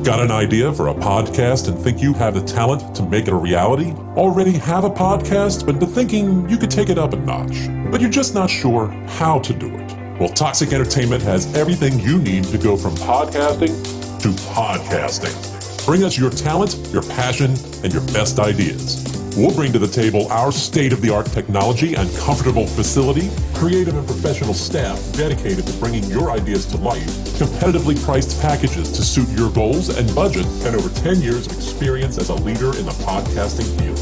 Got an idea for a podcast and think you have the talent to make it a reality? Already have a podcast, but been thinking you could take it up a notch, but you're just not sure how to do it? Well, Toxic Entertainment has everything you need to go from podcasting to podcasting. Bring us your talent, your passion, and your best ideas. We'll bring to the table our state-of-the-art technology and comfortable facility, creative and professional staff dedicated to bringing your ideas to life, competitively priced packages to suit your goals and budget, and over 10 years of experience as a leader in the podcasting field.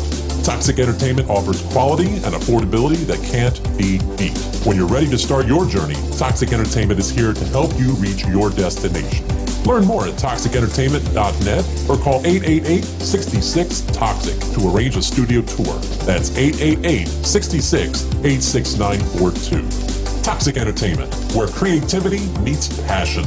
Toxic Entertainment offers quality and affordability that can't be beat. When you're ready to start your journey, Toxic Entertainment is here to help you reach your destination. Learn more at toxicentertainment.net or call 888-66-TOXIC to arrange a studio tour. That's 888-66-86942. Toxic Entertainment, where creativity meets passion.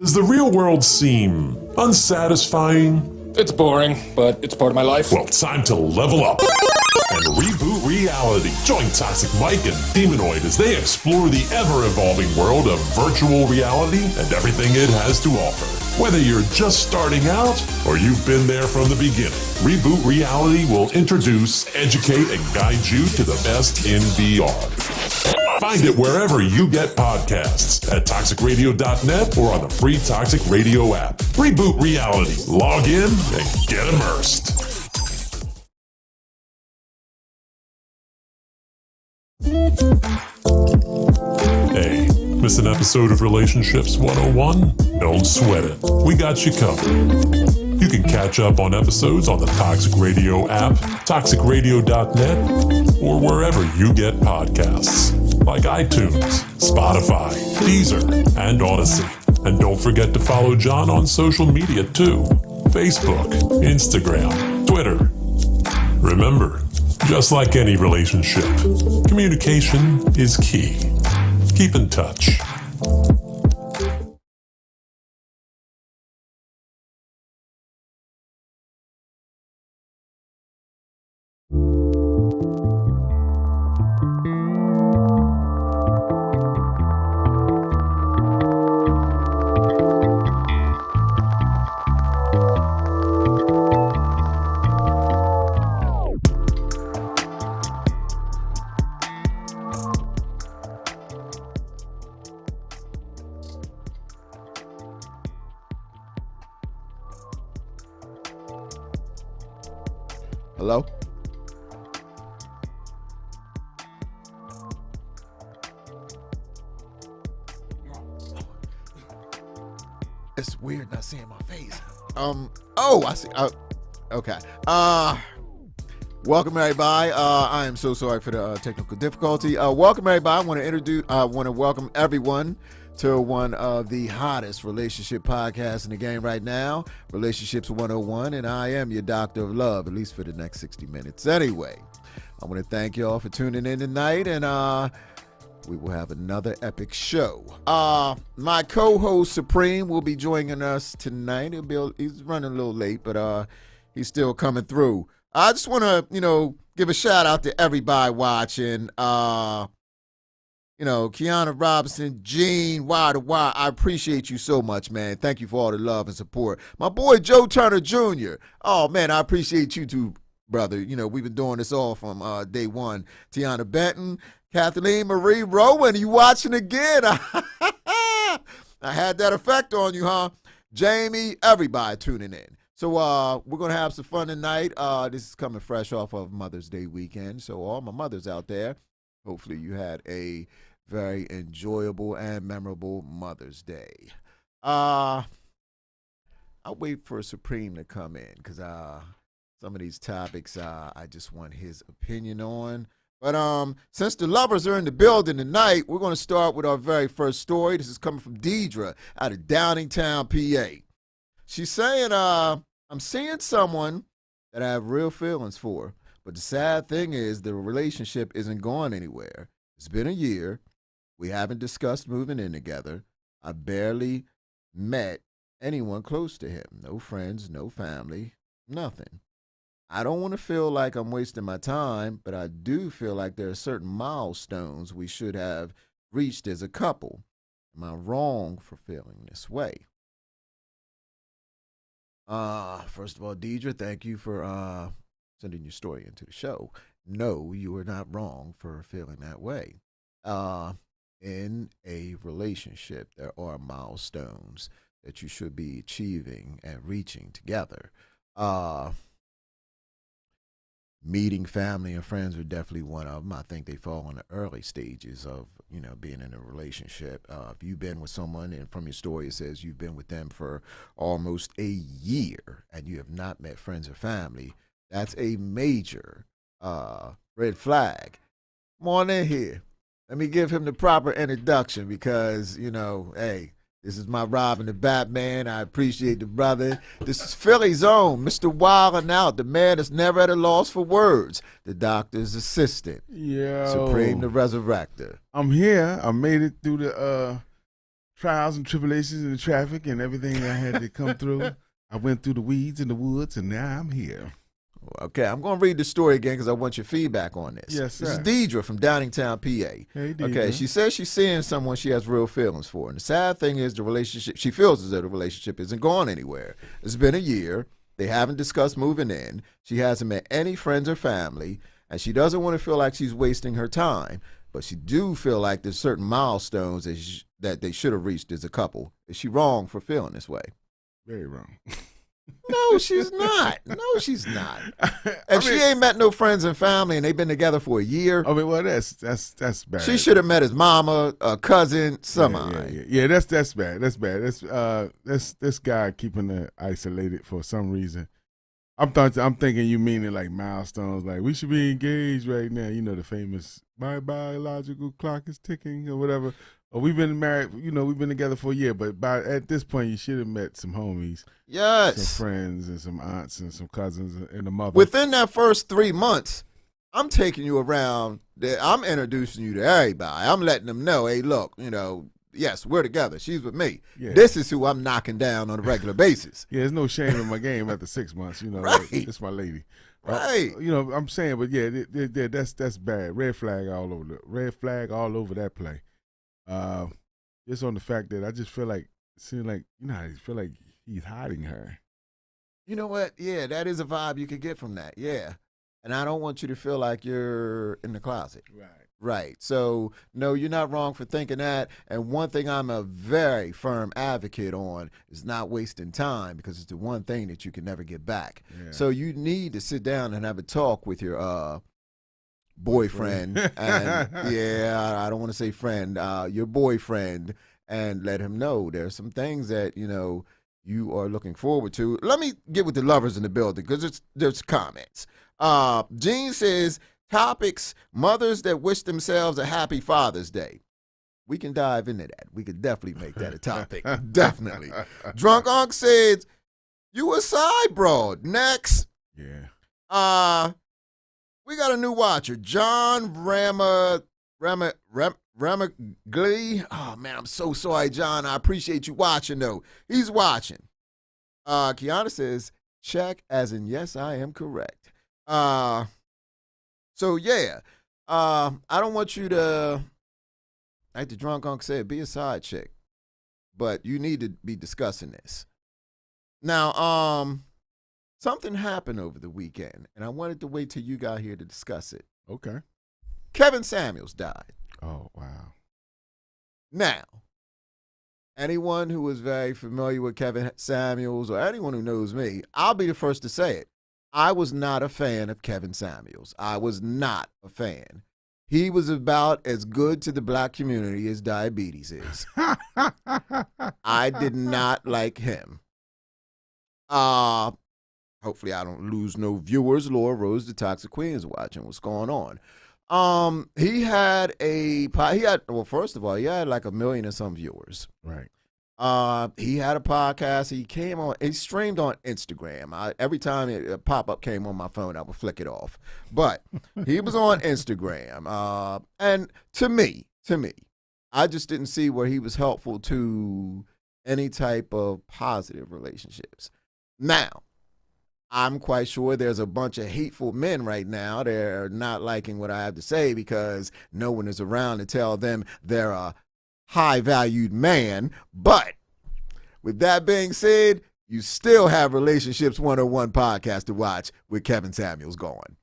Does the real world seem unsatisfying? It's boring, but it's part of my life. Well, time to level up and reboot reality. Join Toxic Mike and Demonoid as they explore the ever-evolving world of virtual reality and everything it has to offer. Whether you're just starting out or you've been there from the beginning, Reboot Reality will introduce, educate, and guide you to the best in VR. Find it wherever you get podcasts, at toxicradio.net or on the free Toxic Radio app. Reboot Reality. Log in and get immersed. Hey, miss an episode of Relationships 101? Don't sweat it. We got you covered. You can catch up on episodes on the Toxic Radio app, toxicradio.net, or wherever you get podcasts, like iTunes, Spotify, Deezer, and Odyssey. And don't forget to follow John on social media too. Facebook, Instagram, Twitter. Remember, just like any relationship, communication is key. Keep in touch. Hello? It's weird not seeing my face. Oh, I see. Okay. Welcome everybody. I am so sorry for the technical difficulty. Welcome everybody. I want to welcome everyone to one of the hottest relationship podcasts in the game right now, Relationships 101, and I am your doctor of love, at least for the next 60 minutes. Anyway, I want to thank y'all for tuning in tonight, and we will have another epic show. My co-host Supreme will be joining us tonight. He's running a little late, but he's still coming through. I just want to, give a shout out to everybody watching. Kiana Robinson, Gene, Wire to Wire, I appreciate you so much, man. Thank you for all the love and support. My boy, Joe Turner Jr. Oh, man, I appreciate you too, brother. We've been doing this all from day one. Tiana Benton, Kathleen Marie Rowan, you watching again? I had that effect on you, huh? Jamie, everybody tuning in. So we're going to have some fun tonight. This is coming fresh off of Mother's Day weekend. So all my mothers out there, hopefully you had a very enjoyable and memorable Mother's Day. I'll wait for Supreme to come in because some of these topics I just want his opinion on. But since the lovers are in the building tonight, we're going to start with our very first story. This is coming from Deidre out of Downingtown, PA. She's saying, I'm seeing someone that I have real feelings for, but the sad thing is the relationship isn't going anywhere. It's been a year. We haven't discussed moving in together. I barely met anyone close to him. No friends, no family, nothing. I don't want to feel like I'm wasting my time, but I do feel like there are certain milestones we should have reached as a couple. Am I wrong for feeling this way? First of all, Deidre, thank you for sending your story into the show. No, you are not wrong for feeling that way. In a relationship, there are milestones that you should be achieving and reaching together. Meeting family and friends are definitely one of them. I think they fall in the early stages of, being in a relationship. If you've been with someone, and from your story it says you've been with them for almost a year and you have not met friends or family, that's a major red flag. Come on in here. Let me give him the proper introduction because, hey, this is my Robin the Batman. I appreciate the brother. This is Philly's own, Mr. Wild and Out, the man that's never at a loss for words, the doctor's assistant, Supreme the Resurrector. I'm here. I made it through the trials and tribulations and the traffic and everything I had to come through. I went through the weeds and the woods, and now I'm here. Okay, I'm going to read the story again because I want your feedback on this. Yes, sir. This is Deidre from Downingtown, PA. Hey, Deidre. Okay, she says she's seeing someone she has real feelings for. And the sad thing is the relationship, she feels as though the relationship isn't going anywhere. It's been a year. They haven't discussed moving in. She hasn't met any friends or family. And she doesn't want to feel like she's wasting her time. But she do feel like there's certain milestones that they should have reached as a couple. Is she wrong for feeling this way? Very wrong. No, she's not. No, she's not. If she ain't met no friends and family and they've been together for a year. I mean, well, that's bad. She should have met his mama, a cousin, somebody. Yeah, that's bad. That's bad. That's this guy keeping her isolated for some reason. I'm thinking you mean it like milestones, like we should be engaged right now. The famous my biological clock is ticking or whatever. Or we've been married, we've been together for a year, but at this point you should have met some homies. Yes. Some friends and some aunts and some cousins and a mother. Within that first 3 months, I'm taking you around. I'm introducing you to everybody. I'm letting them know, hey, look, yes, we're together. She's with me. Yeah. This is who I'm knocking down on a regular basis. Yeah, there's no shame in my game after 6 months. Right. It's my lady. Right. I'm saying, but yeah, that's bad. Red flag all over that play. Just on the fact that I just feel like, I feel like he's hiding her. You know what? Yeah, that is a vibe you could get from that. Yeah. And I don't want you to feel like you're in the closet. Right. So, no, you're not wrong for thinking that. And one thing I'm a very firm advocate on is not wasting time because it's the one thing that you can never get back. Yeah. So you need to sit down and have a talk with your boyfriend and I don't want to say friend, your boyfriend, and let him know there's some things that you are looking forward to. Let me get with the lovers in the building because there's comments. Jean says topics: mothers that wish themselves a happy Father's Day. We can dive into that. We could definitely make that a topic. Definitely. Drunk Unc says you a side broad. Next. Yeah. We got a new watcher, John Ramaglee. Oh, man, I'm so sorry, John. I appreciate you watching, though. He's watching. Kiana says, check as in yes, I am correct. So, yeah. I don't want you to, like the drunk uncle said, be a side chick. But you need to be discussing this. Now, something happened over the weekend, and I wanted to wait till you got here to discuss it. Okay. Kevin Samuels died. Oh, wow. Now, anyone who is very familiar with Kevin Samuels or anyone who knows me, I'll be the first to say it. I was not a fan of Kevin Samuels. I was not a fan. He was about as good to the black community as diabetes is. I did not like him. Hopefully I don't lose no viewers. Laura Rose, the Toxic Queen, is watching. What's going on? Well, first of all, he had like 1 million and some viewers. Right. He had a podcast. He streamed on Instagram. Every time a pop-up came on my phone, I would flick it off. But he was on Instagram. And to me, I just didn't see where he was helpful to any type of positive relationships. Now, I'm quite sure there's a bunch of hateful men right now. They're not liking what I have to say because no one is around to tell them they're a high-valued man. But with that being said, you still have Relationships 101 podcast to watch with Kevin Samuels going.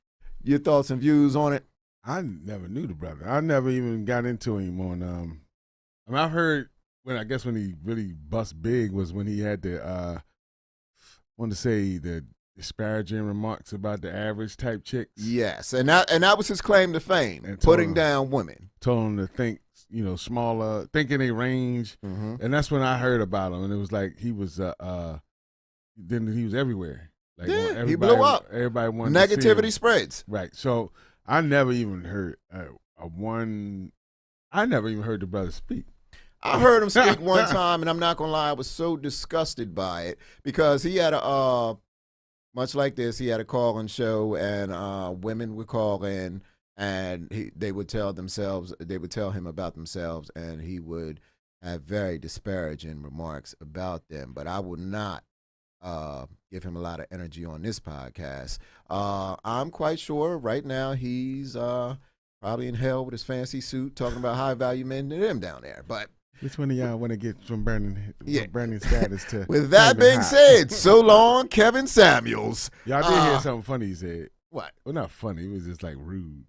Your thoughts and views on it? I never knew the brother. I never even got into him on. I mean, I've heard when he really bust big was when he had the want to say the disparaging remarks about the average type chicks. Yes, and that was his claim to fame, And putting down women. Told them to think, smaller, think in a range, and that's when I heard about him. And it was like he was then he was everywhere. Like he blew up. Everybody wanted to see Negativity him. spreads. Right. So I never even heard I never even heard the brother speak. I heard him speak one time, and I'm not gonna lie, I was so disgusted by it because he had a much like this. He had a call-in show, and women would call in, and they would tell him about themselves, and he would have very disparaging remarks about them. But I would not give him a lot of energy on this podcast. I'm quite sure right now he's probably in hell with his fancy suit talking about high-value men to them down there. But which one of y'all want to get from burning status to? With that being said, so long, Kevin Samuels. Y'all did hear something funny he said. What? Well, not funny. It was just like rude.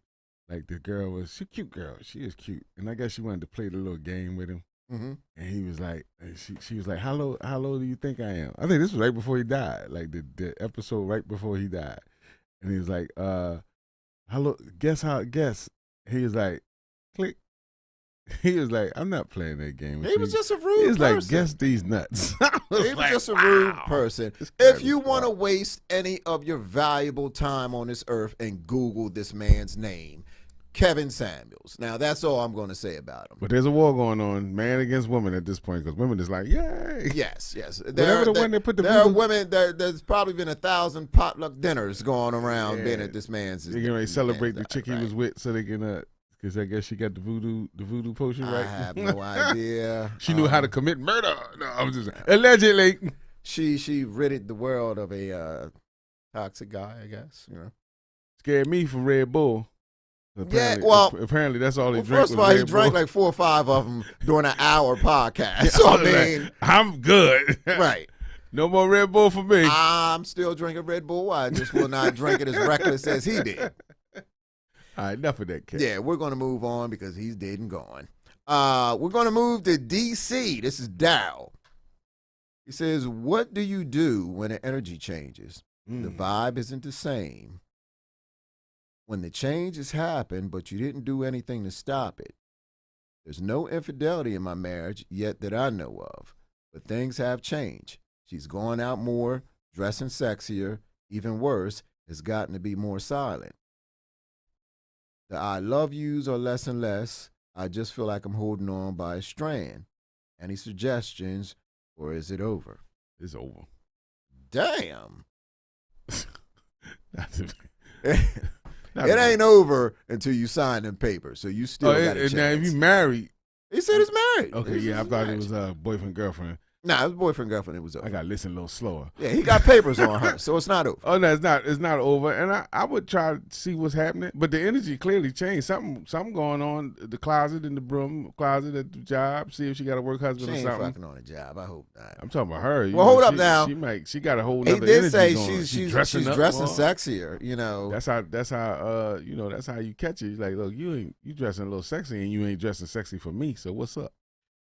Like the girl she a cute girl. She is cute. And I guess she wanted to play the little game with him. Mm-hmm. And he was like, she was like, how low do you think I am? I think this was right before he died. Like the episode right before he died. And he was like, guess. He was like, click. He was like, I'm not playing that game. He was just a rude person. He was like, guess these nuts. He was just a rude person. If you want to waste any of your valuable time on this earth and Google this man's name, Kevin Samuels. Now, that's all I'm going to say about him. But there's a war going on, man against woman at this point, because women is like, yay. Yes. There are women, there's probably been 1,000 potluck dinners going around being at this man's. They're going to celebrate the chick he was with so they can, because I guess she got the voodoo potion, right? I have no idea. She knew how to commit murder. No, I'm just allegedly. She ridded the world of a toxic guy, I guess. Scared me from Red Bull. Apparently that's all he drank. First of all, he drank like 4 or 5 of them during an hour podcast. So I mean, I'm good. Right. No more Red Bull for me. I'm still drinking Red Bull. I just will not drink it as reckless as he did. All right, enough of that, Cat. Yeah, we're going to move on because he's dead and gone. We're going to move to D.C. This is Dow. He says, what do you do when the energy changes? The vibe isn't the same. When the change has happened, but you didn't do anything to stop it. There's no infidelity in my marriage yet that I know of, but things have changed. She's going out more, dressing sexier, even worse, has gotten to be more silent. The I love yous are less and less. I just feel like I'm holding on by a strand. Any suggestions, or is it over? It's over. Damn. It ain't over until you sign them papers, so you still got a chance. Now, if you married. He said he's married. Okay, I thought it was boyfriend, girlfriend. Nah, it was boyfriend, girlfriend. It was over. I got to listen a little slower. Yeah, he got papers on her, so it's not over. Oh, no, it's not over. And I would try to see what's happening. But the energy clearly changed. Something going on. The closet in the broom closet at the job. See if she got a work husband or something. She ain't fucking on the job. I hope not. I'm talking about her. Well, hold up now. She got a whole nother energy. He did say going. she's dressing sexier. That's how you catch it. Like, look, you dressing a little sexy and you ain't dressing sexy for me. So what's up?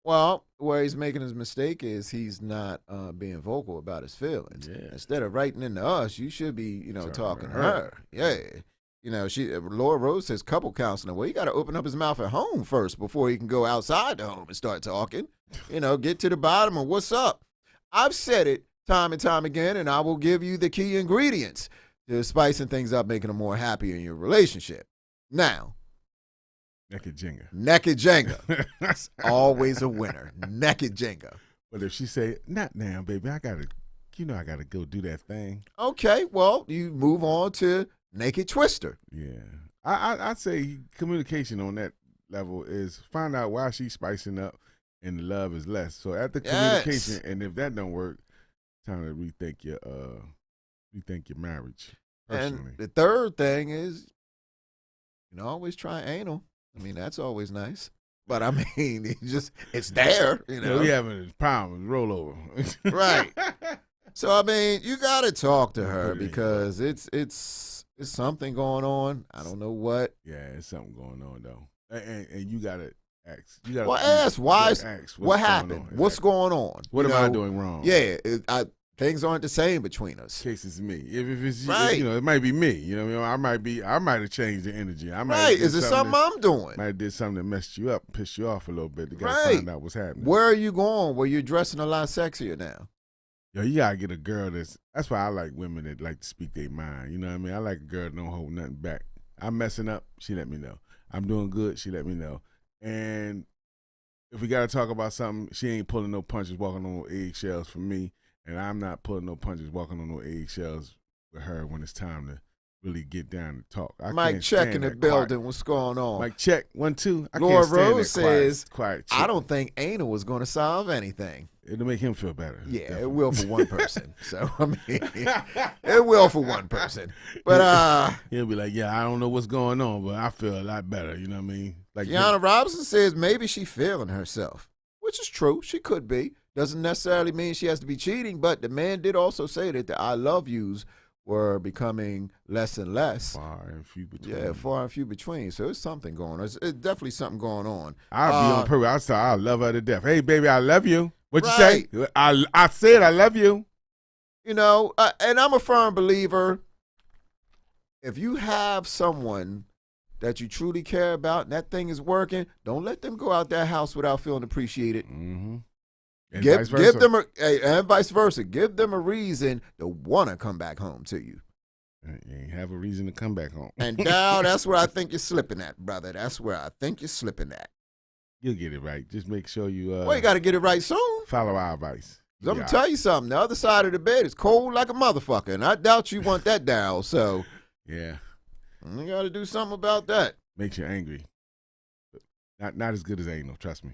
Well, where he's making his mistake is he's not being vocal about his feelings. Yeah. Instead of writing into us, you should be, talking to her. Yeah. Laura Rose says couple counseling. Well, you got to open up his mouth at home first before he can go outside the home and start talking. Get to the bottom of what's up. I've said it time and time again, and I will give you the key ingredients to spicing things up, making them more happy in your relationship. Now, Naked Jenga. It's always a winner. Naked Jenga. But if she say, not now, baby, I gotta go do that thing. Okay, well, you move on to Naked Twister. Yeah. I'd say communication on that level is find out why she's spicing up and the love is less. So after communication, and if that don't work, time to rethink your marriage. Personally. And the third thing is, always try anal. I mean, that's always nice. But I mean, it's there, you know. We having problems, rollover. Right. So I mean, you gotta talk to her because it's something going on. I don't know what. Yeah, it's something going on though, and you gotta ask. You gotta ask why. Ask what happened? What's going on? What am I doing wrong? Yeah, things aren't the same between us. Case it's me. If it's right. you know, it might be me. You know, what I mean, I might have changed the energy. I might right. Is it something I'm doing? Might have did something that messed you up, pissed you off a little bit. To find out what's happening. Where are you going? Where you're dressing a lot sexier now? Yo, you gotta get a girl that's why I like women that like to speak their mind. You know what I mean? I like a girl that don't hold nothing back. I'm messing up, she let me know. I'm doing good, she let me know. And if we gotta talk about something, she ain't pulling no punches, walking on no eggshells for me, and I'm not pulling no punches, walking on no eggshells with her when it's time to really get down and talk. Mike Check in the building. Quiet. What's going on? Mike Check, 1, 2. Laura Rose says, quiet I don't think anal was going to solve anything. It'll make him feel better. Yeah, definitely. It will for one person. So, I mean, it will for one person. But he'll be like, yeah, I don't know what's going on, but I feel a lot better. You know what I mean? Like Gianna Robinson says maybe she feeling herself, which is true. She could be. Doesn't necessarily mean she has to be cheating, but the man did also say that the I love yous were becoming less and less. Far and few between. Yeah, far and few between. So it's something going on. It's definitely something going on. I'll be on purpose. I love her to death. Hey, baby, I love you. What you say? I said I love you. You know, and I'm a firm believer, if you have someone that you truly care about and that thing is working, don't let them go out that house without feeling appreciated. Mm-hmm. And give them and vice versa. Give them a reason to want to come back home to you. You ain't have a reason to come back home. And now that's where I think you're slipping at, brother. That's where I think you're slipping at. You'll get it right. Just make sure you. Well, you got to get it right soon. Follow our advice. I'm going to tell you something. The other side of the bed is cold like a motherfucker, and I doubt you want that down. So, yeah. You got to do something about that. Makes you angry. Not as good as anal, trust me.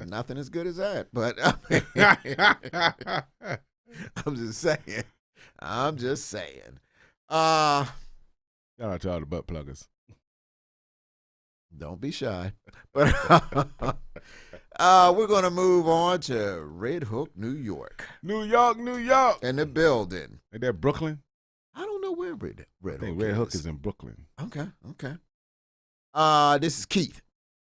Nothing as good as that, but I'm just saying. Shout out to all the butt pluggers. Don't be shy. But we're going to move on to Red Hook, New York. New York. In the building. Ain't that Brooklyn? I don't know where Red Hook Red Hook is in Brooklyn. Okay. This is Keith.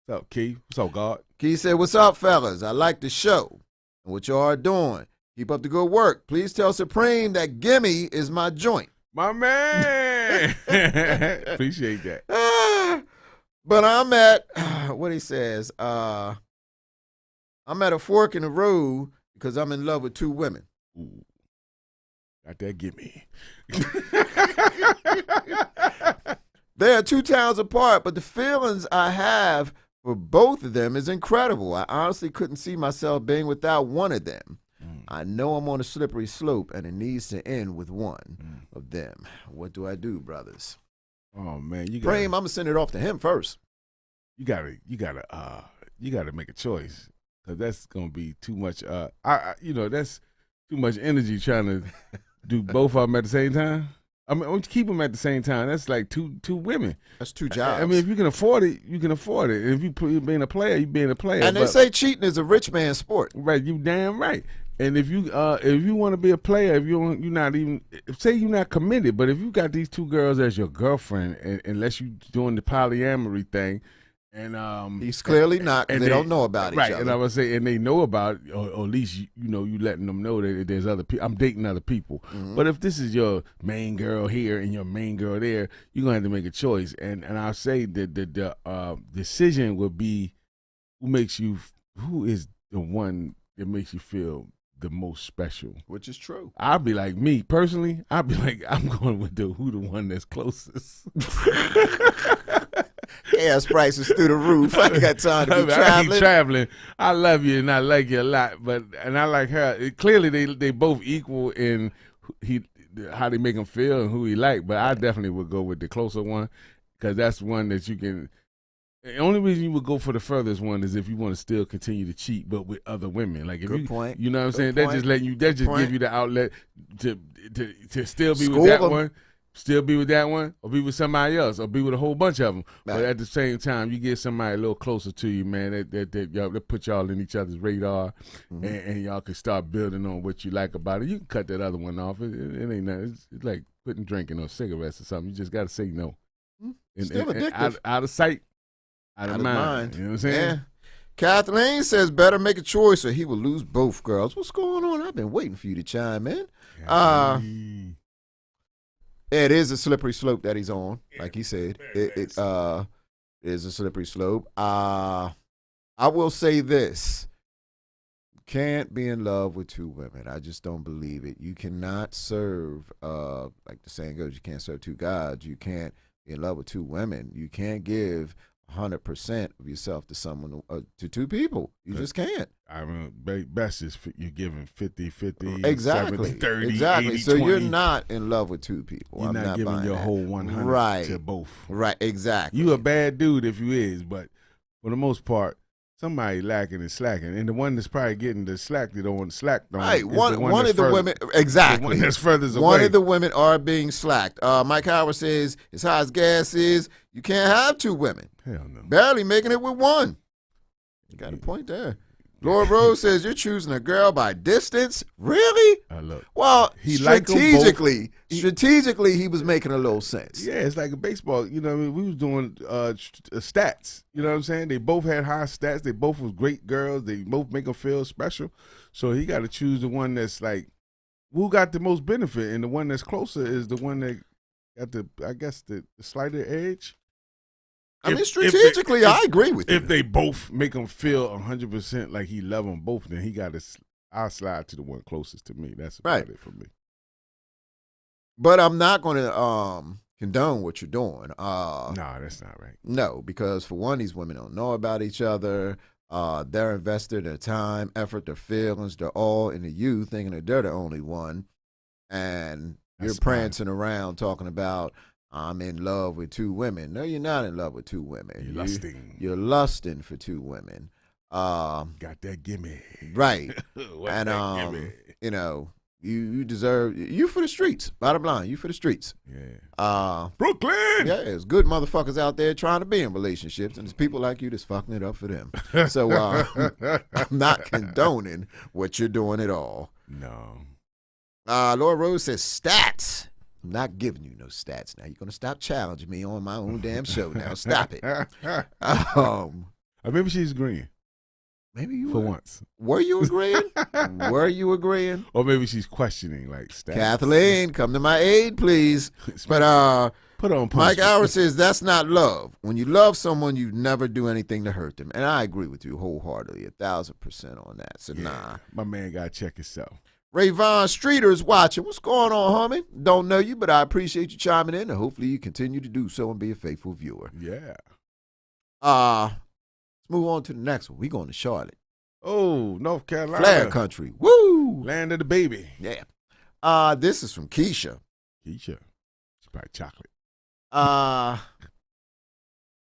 What's up, Keith? What's up, God? Keith said, what's up, fellas? I like the show and what y'all are doing. Keep up the good work. Please tell Supreme that Gimme is my joint. My man. Appreciate that. But I'm at, what he says, I'm at a fork in the road because I'm in love with two women. Ooh. Got that gimme. They are 2 towns apart, but the feelings I have for both of them is incredible. I honestly couldn't see myself being without one of them. I know I'm on a slippery slope, and it needs to end with one of them. What do I do, brothers? Oh man, Prem, I'm gonna send it off to him first. You gotta make a choice because that's gonna be too much. That's too much energy trying to do both of them at the same time. I mean, keep them at the same time. That's like two women. That's 2 jobs. I mean, if you can afford it, you can afford it. If you being a player, you being a player. And they say cheating is a rich man's sport. Right, you damn right. And if you want to be a player, if you're not even, say you're not committed, but if you got these 2 girls as your girlfriend, unless you doing the polyamory thing, and he's clearly not, because they don't know about each other. Right, and I would say, and they know about it, or at least you letting them know that there's other people. I'm dating other people, but if this is your main girl here and your main girl there, you're gonna have to make a choice. And I'll say that the decision would be who is the one that makes you feel the most special, which is true. I'll be like, me personally, I'm going with the one that's closest. Gas prices through the roof. I ain't got time to be traveling. I love you and I like you a lot, and I like her. Clearly, they both equal in how they make him feel and who he like. But I definitely would go with the closer one because that's one that you can. The only reason you would go for the furthest one is if you want to still continue to cheat, but with other women. Like if Good point. You know what I'm saying? Good That just letting you. That just give you the outlet to still be School with that them. one. still be with that one, or be with somebody else, or be with a whole bunch of them. Right. But at the same time, you get somebody a little closer to you, man. That put y'all in each other's radar, and y'all can start building on what you like about it. You can cut that other one off. It ain't nothing. It's like putting drinking or cigarettes or something. You just got to say no. Still addictive. Out of sight, out of mind. You know what I'm saying? Yeah. Kathleen says, better make a choice or he will lose both girls. What's going on? I've been waiting for you to chime in. It is a slippery slope that he's on, like he said. It is a slippery slope. I will say this. Can't be in love with two women. I just don't believe it. You cannot serve, like the saying goes, you can't serve two gods. You can't be in love with two women. You can't give 100% of yourself to someone, to two people. You just can't. I mean, best is you're giving 50-50, exactly, 70-30, exactly. 80-20. So you're not in love with two people. You're not giving your whole 100 to both. Right, exactly. You a bad dude if you is, but for the most part, somebody lacking and slacking, and the one that's probably getting the slack, they don't want to slack. Right, one of the women, exactly. The one that's furthest away. One of the women are being slacked. Mike Howard says, as high as gas is, you can't have two women. Hell no. Barely making it with one. You got a point there. Laura Rose says, you're choosing a girl by distance? Really? Look, well, he strategically, he was making a little sense. Yeah, it's like a baseball. You know what I mean? We was doing stats. You know what I'm saying? They both had high stats. They both was great girls. They both make them feel special. So he got to choose the one that's like, who got the most benefit? And the one that's closer is the one that got the slighter edge. I mean, strategically, I agree with you. If they both make him feel 100% like he love them both, then he got to. I'll slide to the one closest to me. That's about it for me. But I'm not going to condone what you're doing. No, that's not right. No, because for one, these women don't know about each other. They're invested their time, effort, their feelings. They're all into you, thinking that they're the only one, and you're prancing around talking about, I'm in love with two women. No, you're not in love with two women. You're lusting. You're lusting for two women. Got that gimme. Right. And gimme? You know, you deserve, you for the streets. Bottom line, you for the streets. Yeah. Brooklyn. Yeah, there's good motherfuckers out there trying to be in relationships, and there's people like you that's fucking it up for them. So I'm not condoning what you're doing at all. No. Laura Rose says stats. I'm not giving you no stats now. You're going to stop challenging me on my own damn show now. Stop it. Maybe she's agreeing. Maybe you for were. once. Were you agreeing? Were you agreeing? Or maybe she's questioning like stats. Kathleen, come to my aid, please. But put on Mike Howard says that's not love. When you love someone, you never do anything to hurt them. And I agree with you wholeheartedly, 1,000% on that. So nah. My man got to check himself. Rayvon Streeter's watching. What's going on, homie? Don't know you, but I appreciate you chiming in, and hopefully you continue to do so and be a faithful viewer. Yeah. Let's move on to the next one. We going to Charlotte. Oh, North Carolina. Flair country. Woo! Land of the baby. Yeah. This is from Keisha. Keisha. It's probably chocolate.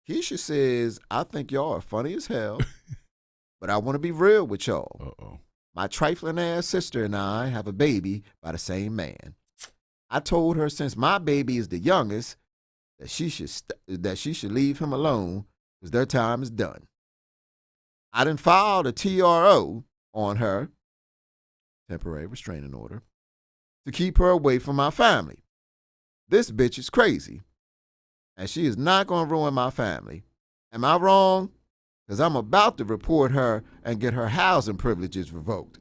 Keisha says, I think y'all are funny as hell, but I want to be real with y'all. Uh-oh. My trifling ass sister and I have a baby by the same man. I told her since my baby is the youngest that she should leave him alone because their time is done. I done filed a TRO on her, temporary restraining order, to keep her away from my family. This bitch is crazy, and she is not going to ruin my family. Am I wrong? Because I'm about to report her and get her housing privileges revoked.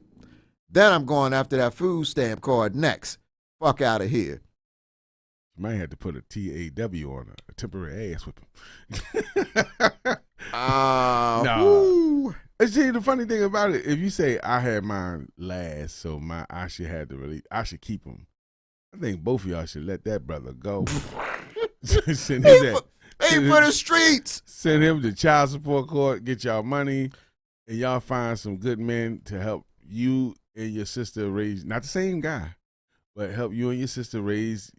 Then I'm going after that food stamp card next. Fuck out of here. You might have to put a TAW on her, a temporary ass whipping. No. See, the funny thing about it, if you say I had mine last, so I should keep him. I think both of y'all should let that brother go. Send his ass. Hey, for the streets. Send him to child support court, get y'all money, and y'all find some good men to help you and your sister raise, not the same guy, but help you and your sister raise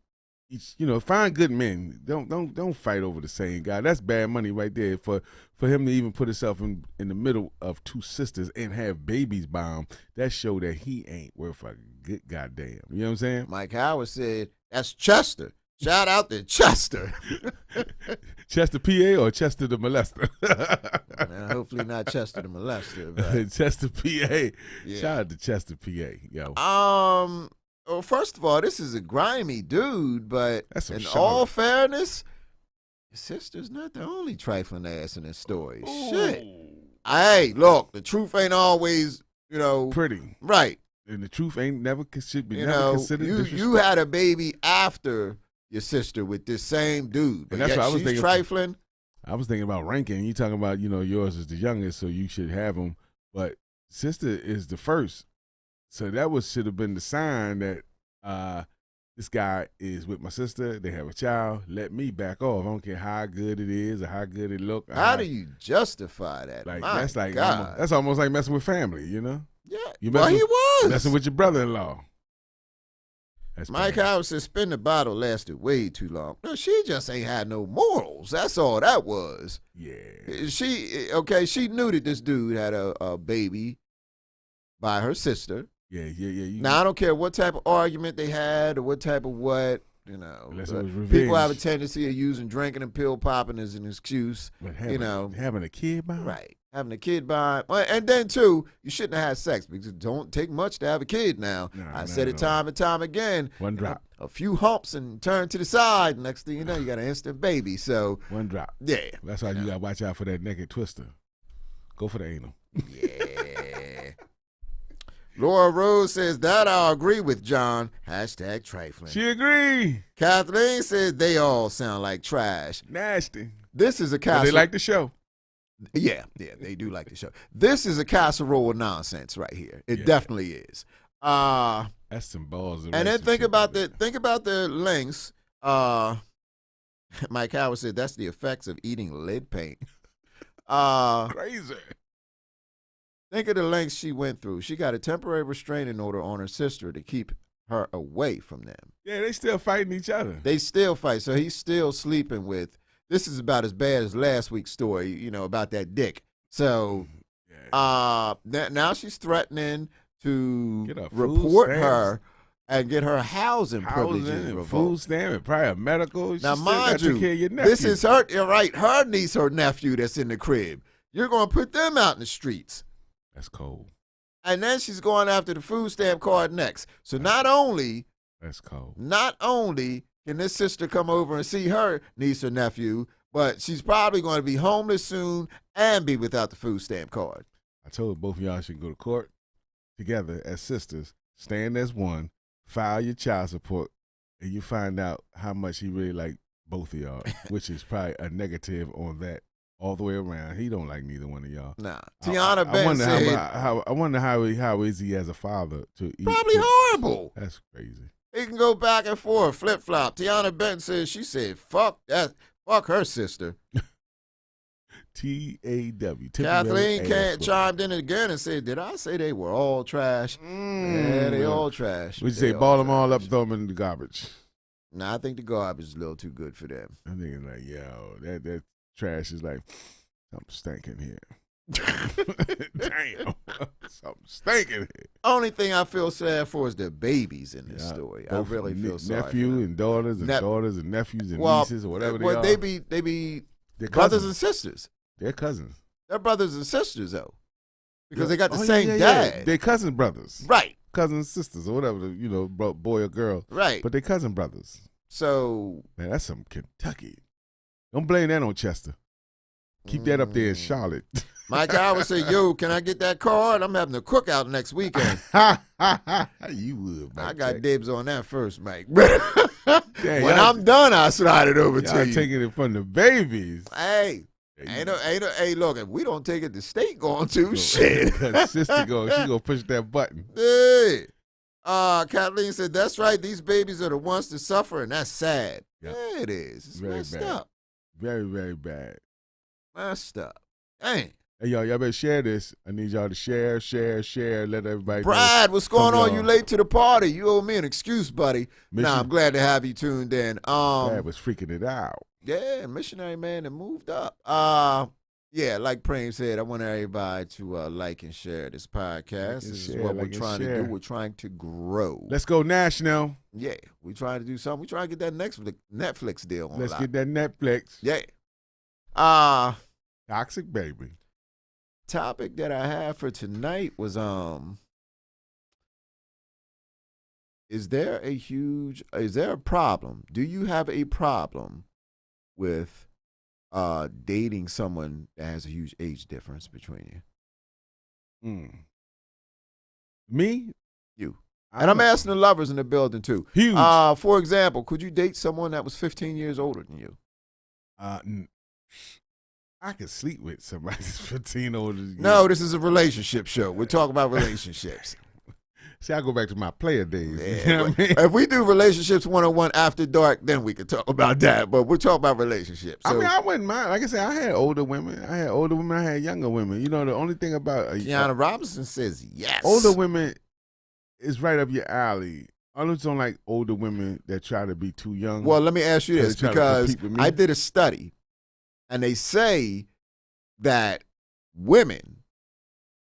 each, find good men. Don't fight over the same guy. That's bad money right there for him to even put himself in the middle of two sisters and have babies by him. That show that he ain't worth a good goddamn. You know what I'm saying? Mike Howard said, that's Chester. Shout out to Chester. Chester, PA, or Chester the molester? Hopefully not Chester the molester. But, Chester, PA. yeah. Shout out to Chester, PA. Yo, Well, first of all, this is a grimy dude, but That's some in Charlotte. all fairness, his sister's not the only trifling ass in this story. Shit. Hey, look, the truth ain't always, pretty. right. And the truth ain't never should be You never know, considered you disrespect. had a baby after your sister with this same dude, but And that's yet what I was she's thinking. trifling. I was thinking about ranking. You talking about, yours is the youngest, so you should have them. But sister is the first, so that should have been the sign that this guy is with my sister. They have a child. Let me back off. I don't care how good it is or how good it look. How do you justify that? Like My that's like God. that's almost like messing with family. Yeah, You well, messing he was. Messing with your brother-in-law. That's Mike bad. Howard said, spin the bottle lasted way too long. No, she just ain't had no morals. That's all that was. Yeah. She knew that this dude had a baby by her sister. Yeah. Now, I don't care what type of argument they had or what type of what, Unless it but was revenge. people have a tendency of using drinking and pill popping as an excuse. But having, having a kid by Right. Having a kid by, and then too, you shouldn't have had sex because it don't take much to have a kid now. I said it time and time again. One drop. A few humps and turn to the side. Next thing you know, you got an instant baby. So, One drop. yeah. That's why you gotta watch out for that naked twister. Go for the anal. Yeah. Laura Rose says, that I'll agree with John. Hashtag trifling. She agree. Kathleen says, they all sound like trash. Nasty. This is a But casserole. they like the show. Yeah, they do like the show. This is a casserole of nonsense right here. It Yeah. definitely is. That's some balls. And then think about the lengths. Mike Howard said that's the effects of eating lead paint. Crazy. Think of the lengths she went through. She got a temporary restraining order on her sister to keep her away from them. Yeah, they still fighting each other. They still fight, so he's still sleeping with. This is about as bad as last week's story, about that dick. So, now she's threatening to Get her food report stamps. her and get her housing privileges Housing, revoked. food stamp, and probably a medical. She Now, still gotta mind take care of your you, nephew. this is her niece, her nephew that's in the crib. You're going to put them out in the streets. That's cold. And then she's going after the food stamp card next. So not only That's cold. can this sister come over and see her niece or nephew, but she's probably going to be homeless soon and be without the food stamp card. I told both of y'all should go to court together as sisters, stand as one, file your child support, and you find out how much he really like both of y'all, which is probably a negative on that all the way around. He don't like neither one of y'all. Nah. Tiana Ben wonder said, I wonder how is he as a father to eat. probably horrible. That's crazy. He can go back and forth, flip-flop. Tiana Ben says, she said, fuck that. Fuck her sister. TAW. Kathleen chimed in again and said, did I say they were all trash? Yeah, they all trash. Would you They say ball them trash. all up, throw them in the garbage? Nah, I think the garbage is a little too good for them. I'm thinking like, yo, that trash is like, something stinking here. Damn. Something stinking here. Only thing I feel sad for is the babies in this Yeah, story. I both really feel sorry for nephew them. and daughters and Nep- daughters and nephews and Well, nieces or whatever they well, are. they be They're brothers cousins. and sisters. They're cousins. They're brothers and sisters though, because Yeah. they got the Oh, same yeah. dad. They're cousin brothers. Right, Cousins, sisters, or whatever, boy or girl. right. But they're cousin brothers. So Man, that's some Kentucky. Don't blame that on Chester. Keep that up there in Charlotte. Mike Howard said, "Yo, can I get that card? I'm having a cookout next weekend. You would, Mike. I got dibs on that first, Mike. Damn, when y'all- I'm done, I slide it over Y'all to you. taking it from the babies. Hey, hey, look, if we don't take it, the state going to shit. Sister she gonna push that button. Hey. Kathleen said, that's right. These babies are the ones to suffer, and that's sad. Yep. Yeah, it is. It's Very messed bad. up. Very, very bad. Messed up. Dang. Hey, y'all better share this. I need y'all to share, let everybody know. Brad, what's going Some on? y'all- You late to the party. You owe me an excuse, buddy. Mission- Nah, I'm glad to have you tuned in. Brad was freaking it out. Yeah, missionary man that moved up. Yeah, like Prem said, I want everybody to like and share this podcast. This is what we're trying to do. We're trying to grow. Let's go national. Yeah, we're trying to do something. We're trying to get that Netflix deal on. Let's get that Netflix. Yeah. Toxic baby. Topic that I have for tonight was is there a problem? Do you have a problem with dating someone that has a huge age difference between you? Me? You. And I'm asking the lovers in the building too. Huge. For example, could you date someone that was 15 years older than you? I could sleep with somebody that's 15 older than you. No, this is a relationship show. We're talking about relationships. See, I go back to my player days. Yeah, you know what I mean? If we do relationships 101 after dark, then we could talk about that. But we're talking about relationships. So, I wouldn't mind. Like I said, I had older women. I had younger women. You know, the only thing about Kiana Robinson says yes. older women is right up your alley. I just don't like older women that try to be too young. Well, let me ask you this, They try to because compete with me. I did a study, and they say that women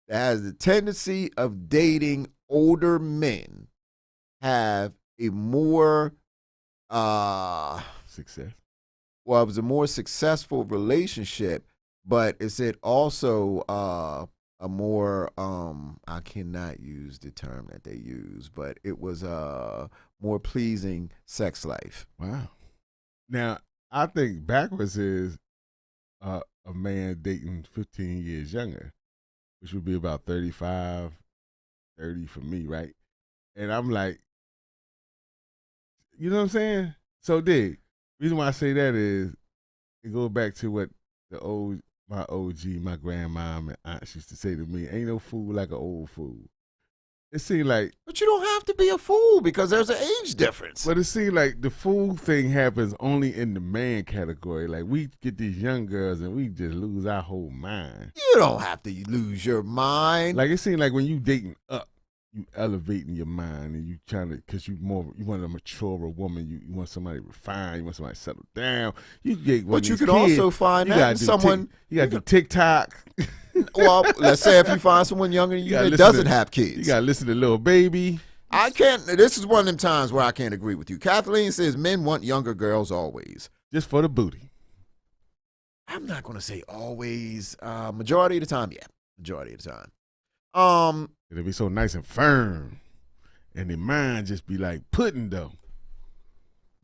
that has the tendency of dating older men have a more success. Well, it was a more successful relationship, but is it also a more I cannot use the term that they use, but it was a more pleasing sex life. Wow. Now, I think backwards is a man dating 15 years younger, which would be about 35, 30 for me, right? And I'm like, you know what I'm saying? So, the reason why I say that is it goes back to what my OG, my grandma and aunts used to say to me, ain't no fool like an old fool. It seemed like... But you don't have to be a fool because there's an age difference. But it seemed like the fool thing happens only in the man category. Like, we get these young girls and we just lose our whole mind. You don't have to lose your mind. Like, it seemed like when you dating up, you elevating your mind and you trying to, because you want a maturer woman, you want somebody refined, you want somebody settled down. You get But you could also find that in someone. You got to do TikTok. Well, let's say if you find someone younger than you that doesn't have kids. You got to listen to Lil Baby. I can't. This is one of them times where I can't agree with you. Kathleen says men want younger girls always. Just for the booty. I'm not going to say always. Majority of the time, yeah. Majority of the time. It'll be so nice and firm. And their mind just be like pudding, though.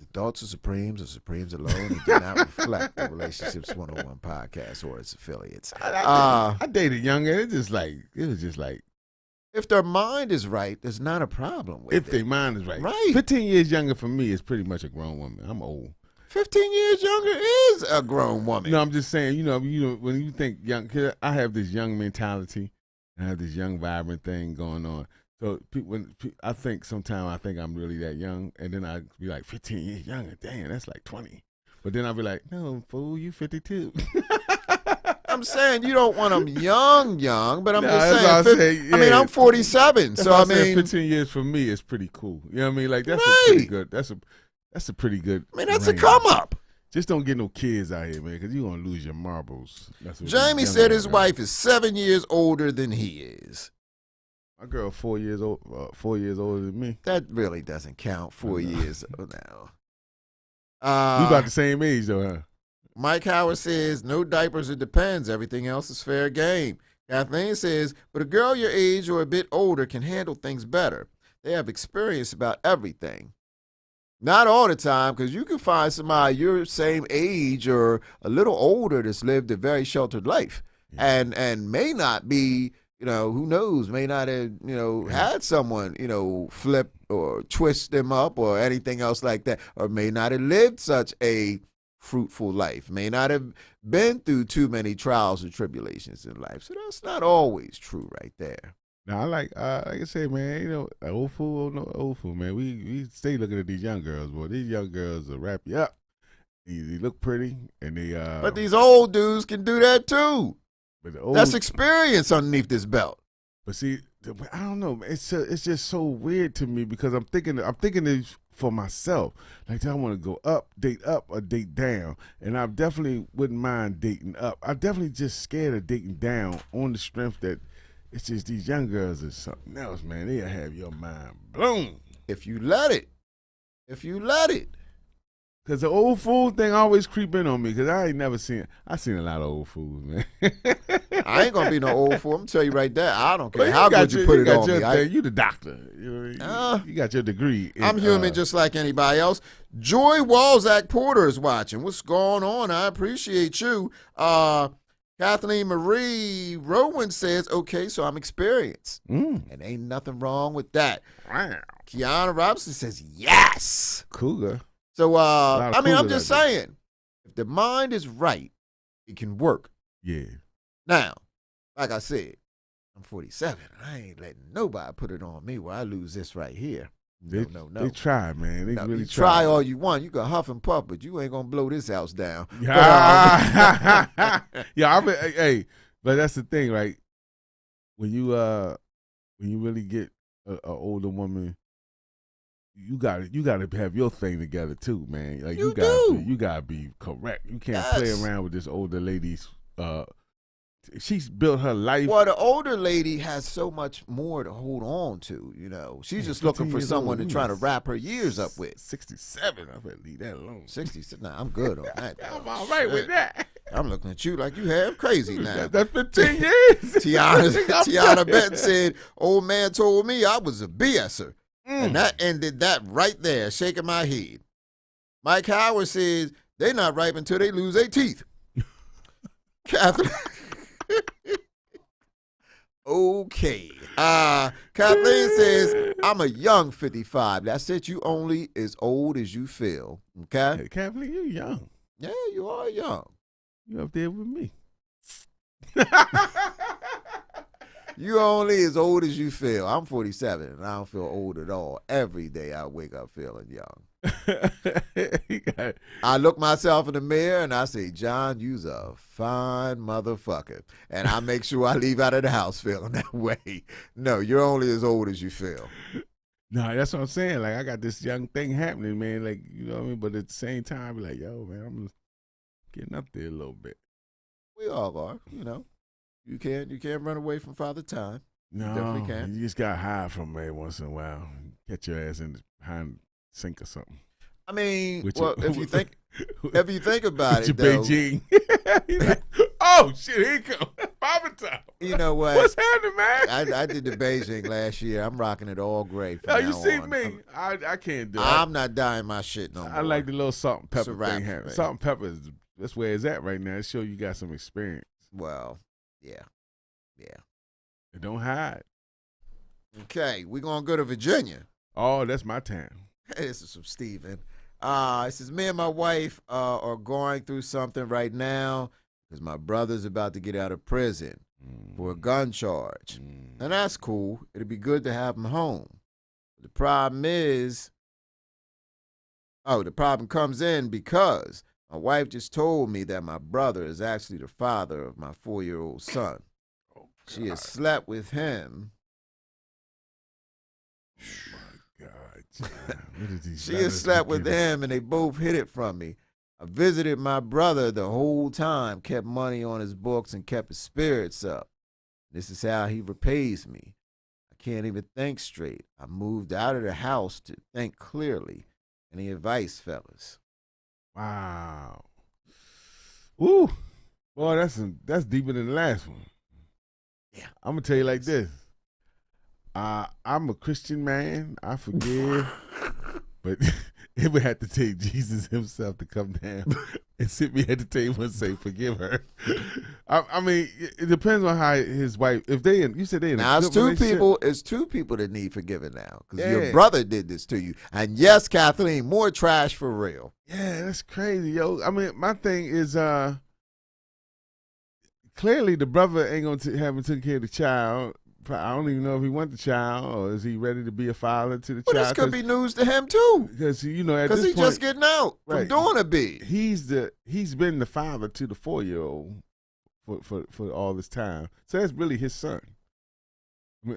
The thoughts of Supremes alone and do not reflect the Relationships 101 podcast or its affiliates. I dated younger. It was just like. If their mind is right, there's not a problem with it. If their mind is right. Right. 15 years younger for me is pretty much a grown woman. I'm old. 15 years younger is a grown woman. No, I'm just saying, you know, when you think young, 'cause I have this young mentality. I have this young, vibrant thing going on. So I think sometimes I'm really that young, and then I be like 15 years younger. Damn, that's like 20. But then I'll be like, no, fool, you 52. I'm saying you don't want them young, but I'm just that's saying. yeah. I mean, I'm 47, so I mean, 15 years for me is pretty cool. You know what I mean? Like that's Right. a pretty good. That's a pretty good. I mean, that's range. a come up. Just don't get no kids out here, man, because you're gonna lose your marbles. That's what Jamie young said his guys wife is 7 years older than he is. My girl 4 years old, 4 years older than me. That really doesn't count. 4 years now. We about the same age though, huh? Mike Howard says, no diapers, it depends. Everything else is fair game. Kathleen says, but a girl your age or a bit older can handle things better. They have experience about everything. Not all the time, because you can find somebody your same age or a little older that's lived a very sheltered life and may not be, who knows, may not have, had someone, flip or twist them up or anything else like that, or may not have lived such a fruitful life, may not have been through too many trials and tribulations in life. So that's not always true right there. Now I like I say, man, old fool or no old fool, man. We stay looking at these young girls, boy. These young girls will wrap you up. They look pretty, and they. But these old dudes can do that too. But the old, that's experience underneath this belt. But see, I don't know. It's just so weird to me because I'm thinking of for myself. Like, do I want to go up, or date down? And I definitely wouldn't mind dating up. I definitely just scared of dating down on the strength that it's just these young girls are something else, man. They'll have your mind blown. If you let it. Because the old fool thing always creep in on me, because I seen a lot of old fools, man. I ain't gonna be no old fool. I'm tell you right there. I don't care how good you put it on me. You the doctor. You got your degree. I'm human just like anybody else. Joy Walzak Porter is watching. What's going on? I appreciate you. Kathleen Marie Rowan says, okay, so I'm experienced. And ain't nothing wrong with that. Wow. Kiana Robinson says, yes. Cougar. So, I'm just saying, if the mind is right, it can work. Yeah. Now, like I said, I'm 47. I ain't letting nobody put it on me where I lose this right here. No. They try, man. They really try all you want. You can huff and puff, but you ain't going to blow this house down. Yeah, hey, but that's the thing, right? When you really get an older woman, you gotta have your thing together too, man. Like you gotta be correct. You can't play around with this older lady's. She's built her life. Well, the older lady has so much more to hold on to. You know, she's just looking for someone to try to wrap her years up with. 67. I better leave that alone. 67. Nah, I'm good on that. I'm all right with that. I'm looking at you like you have crazy now. That's 15 years. Tiana Benton said, "Old man told me I was a BSer." And that ended that right there, shaking my head. Mike Howard says, they're not ripe until they lose their teeth. Kathleen. Okay. Kathleen says, I'm a young 55. That's it. You only as old as you feel. Okay? Hey, Kathleen, you young. Yeah, you are young. You up there with me. You only as old as you feel. I'm 47, and I don't feel old at all. Every day I wake up feeling young. I look myself in the mirror, and I say, John, you's a fine motherfucker. And I make sure I leave out of the house feeling that way. No, you're only as old as you feel. No, that's what I'm saying. Like, I got this young thing happening, man. Like, you know what I mean? But at the same time, I be like, yo, man, I'm getting up there a little bit. We all are, you know. You can't run away from Father Time. No, you definitely can. You just got high from every once in a while. Catch your ass in behind sink or something. I mean, if you think about it, though, Beijing. Like, oh shit, here you go. Father Time. You know what? What's happening, man? I did the Beijing last year. I'm rocking it all gray. No, you see me? I can't do it. I'm not dyeing my shit no more. I like the little salt and pepper thing. Salt and pepper that's where it's at right now. It show you got some experience. Well. Yeah. It don't hide. Okay, we're going to go to Virginia. Oh, that's my town. Hey, this is from Steven. It says, me and my wife are going through something right now because my brother's about to get out of prison for a gun charge. And that's cool. It'd be good to have him home. The problem comes in because my wife just told me that my brother is actually the father of my 4-year-old son. Oh, she has slept with him. Oh, my God. She has slept with him, and they both hid it from me. I visited my brother the whole time, kept money on his books, and kept his spirits up. This is how he repays me. I can't even think straight. I moved out of the house to think clearly. Any advice, fellas? Wow. Ooh. Boy, that's deeper than the last one. Yeah. I'm going to tell you like this. I'm a Christian man. I forgive. But it would have to take Jesus himself to come down and sit me at the table and say, forgive her. I mean, it depends on how his wife, you said they in now, a good relationship. It's two people that need forgiving now because your brother did this to you. And yes, Kathleen, more trash for real. Yeah, that's crazy, yo. I mean, my thing is, clearly the brother ain't going to haven't taken care of the child. I don't even know if he wants the child or is he ready to be a father to the child. This could be news to him too. Because at this point, he's just getting out from doing a bid. He's been the father to the 4-year-old for all this time. So that's really his son.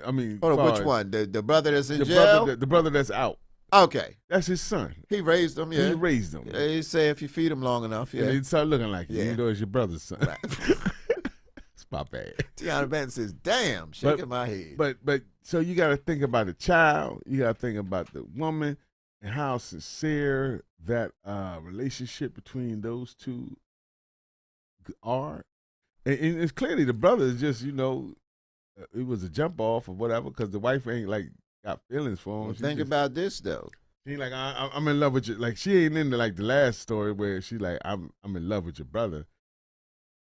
I mean, which one? The brother that's in jail? The brother that's out. Okay. That's his son. He raised them, yeah. He raised them. Yeah, he say if you feed him long enough, yeah. And he start looking like you, Yeah. even though it's your brother's son. Right. It's my bad. Tiana Benton says, damn, shaking my head. But so you got to think about the child. You got to think about the woman and how sincere that relationship between those two are. And it's clearly the brother is just, it was a jump off or whatever because the wife ain't like got feelings for him. Well, think about this, though. She like, I'm in love with you. Like, she ain't into like the last story where she like, I'm in love with your brother.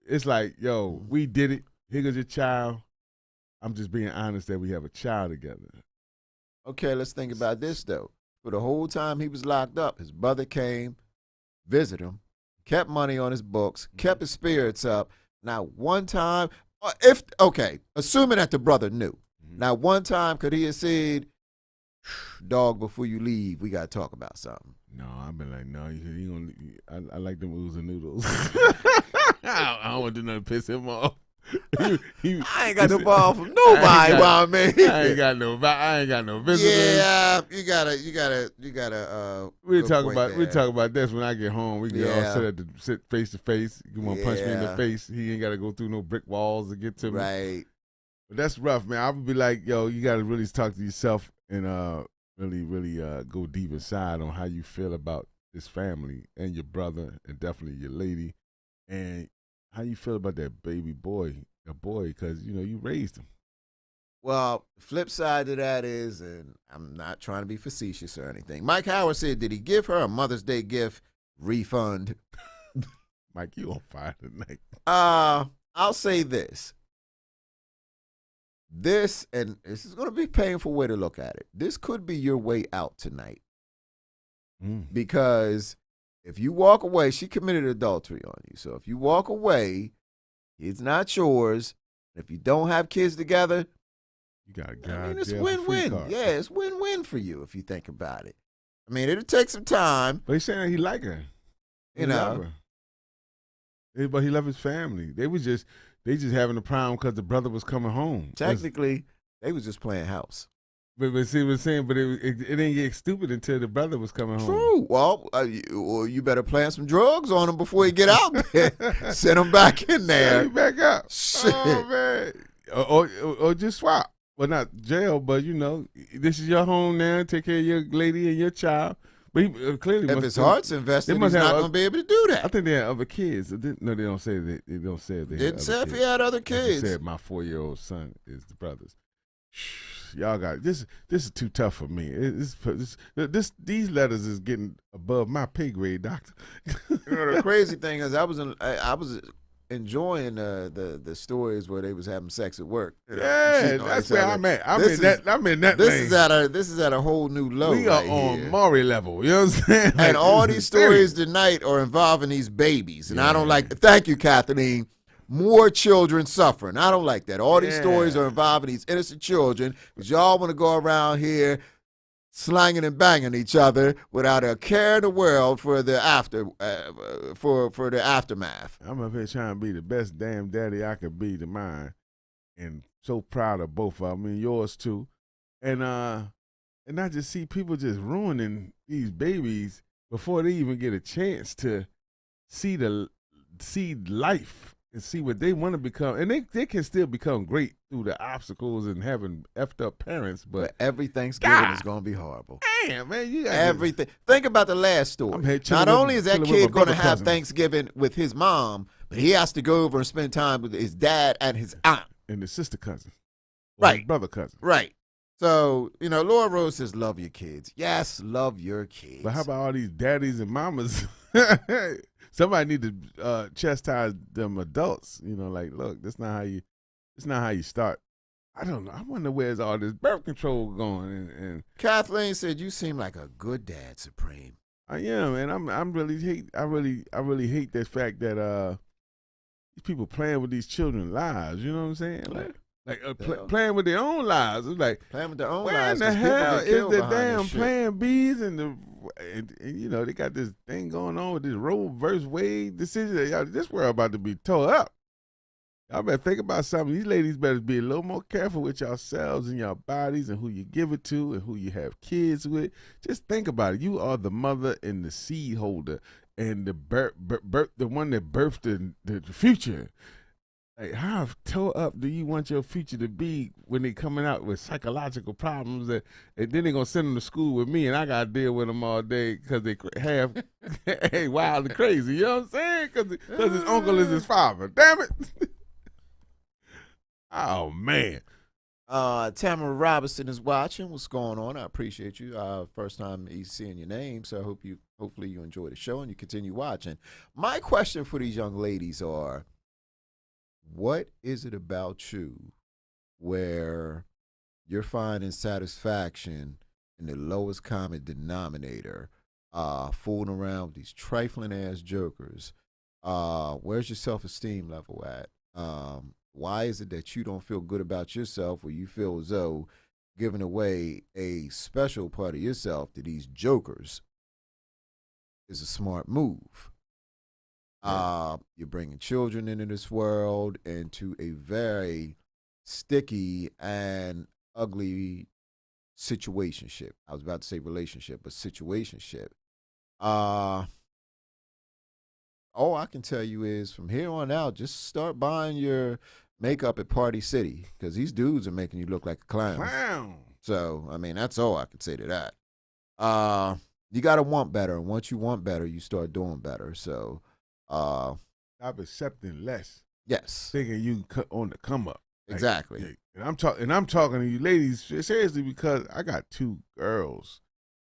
It's like, yo, we did it. Here goes your child. I'm just being honest that we have a child together. Okay, let's think about this, though. For the whole time he was locked up, his brother came, visited him, kept money on his books, kept his spirits up. Not one time, assuming that the brother knew. Not one time could he have said, dog, before you leave, we got to talk about something. No, I've been like, no, I like them oozing noodles. I don't want to do nothing to piss him off. I ain't got no ball from nobody while I'm in here. I ain't got no visitors. Yeah, you gotta. We talk about this when I get home. We can all sit face to face. You want to punch me in the face? He ain't got to go through no brick walls to get to me. Right. But that's rough, man. I would be like, yo, you got to really talk to yourself and really go deep inside on how you feel about this family and your brother and definitely your lady and how you feel about that baby boy, because, you raised him. Well, the flip side to that is, and I'm not trying to be facetious or anything, Mike Howard said, did he give her a Mother's Day gift refund? Mike, you on fire tonight. I'll say this. This is going to be a painful way to look at it. This could be your way out tonight. Because if you walk away, she committed adultery on you. So if you walk away, it's not yours. If you don't have kids together, you got a guy. it's win-win. Yeah, it's win-win for you if you think about it. I mean, it'll take some time. But he's saying he like her. Love her. But he loved his family. They just having a problem because the brother was coming home. Technically, they was just playing house. But see what I'm saying? But it didn't get stupid until the brother was coming home. True. Well, you better plant some drugs on him before he get out there. Send him back in there. Send him back up. Shit. Oh, man. Or just swap. Well, not jail, but, this is your home now. Take care of your lady and your child. But he clearly if his heart's invested, he's not going to be able to do that. I think they have other kids. No, they don't say that. They don't say it. Didn't say if he had other kids. They said my 4-year-old son is the brother's. Y'all got this. This is too tough for me. These letters is getting above my pay grade, doctor. The crazy thing is, I was enjoying the stories where they was having sex at work. That's where I'm at. I'm in that. This is at a whole new low. We are on Maury level. You know what I'm saying? And all these stories tonight are involving these babies, and I don't like. Thank you, Kathleen. More children suffering. I don't like that. All these stories are involving these innocent children because y'all want to go around here slanging and banging each other without a care in the world for the for the aftermath. I'm up here trying to be the best damn daddy I could be to mine, and so proud of both of them and yours too. And I just see people just ruining these babies before they even get a chance to see life. And see what they want to become. And they can still become great through the obstacles and having effed up parents. But every Thanksgiving is going to be horrible. Damn, man. You got everything. Think about the last story. Not only is that kid going to have Thanksgiving with his mom, but he has to go over and spend time with his dad and his aunt. And his sister cousin. Right. His brother cousin. Right. So, Laura Rose says, love your kids. Yes, love your kids. But how about all these daddies and mamas? Somebody need to chastise them adults. Like, look, that's not how you start. I don't know. I wonder where's all this birth control going. And Kathleen said, you seem like a good dad, Supreme. I am, and I really hate that fact that these people playing with these children's lives. You know what I'm saying? Playing with their own lives. It's like playing with their own where lives. Where in the hell is the damn Plan Bs and they got this thing going on with this Roe versus Wade decision. This world about to be tore up. Y'all better think about something. These ladies better be a little more careful with yourselves and your bodies and who you give it to and who you have kids with. Just think about it. You are the mother and the seed holder and the the one that birthed the future. Like, how tore up do you want your future to be when they coming out with psychological problems and then they're going to send them to school with me and I got to deal with them all day because they have wild and crazy. You know what I'm saying? Because his uncle is his father. Damn it. Oh, man. Tamara Robinson is watching. What's going on? I appreciate you. First time he's seeing your name, so hopefully you enjoy the show and you continue watching. My question for these young ladies are, what is it about you where you're finding satisfaction in the lowest common denominator, fooling around with these trifling ass jokers? Where's your self-esteem level at? Why is it that you don't feel good about yourself or you feel as though giving away a special part of yourself to these jokers is a smart move? You're bringing children into this world, into a very sticky and ugly situationship. I was about to say relationship, but situationship. All I can tell you is from here on out, just start buying your makeup at Party City because these dudes are making you look like a clown. So, I mean, that's all I can say to that. You got to want better, and once you want better, you start doing better. So, stop accepting less. Yes. Thinking you on the come up. Exactly. Like, and I'm talking to you ladies seriously because I got 2 girls.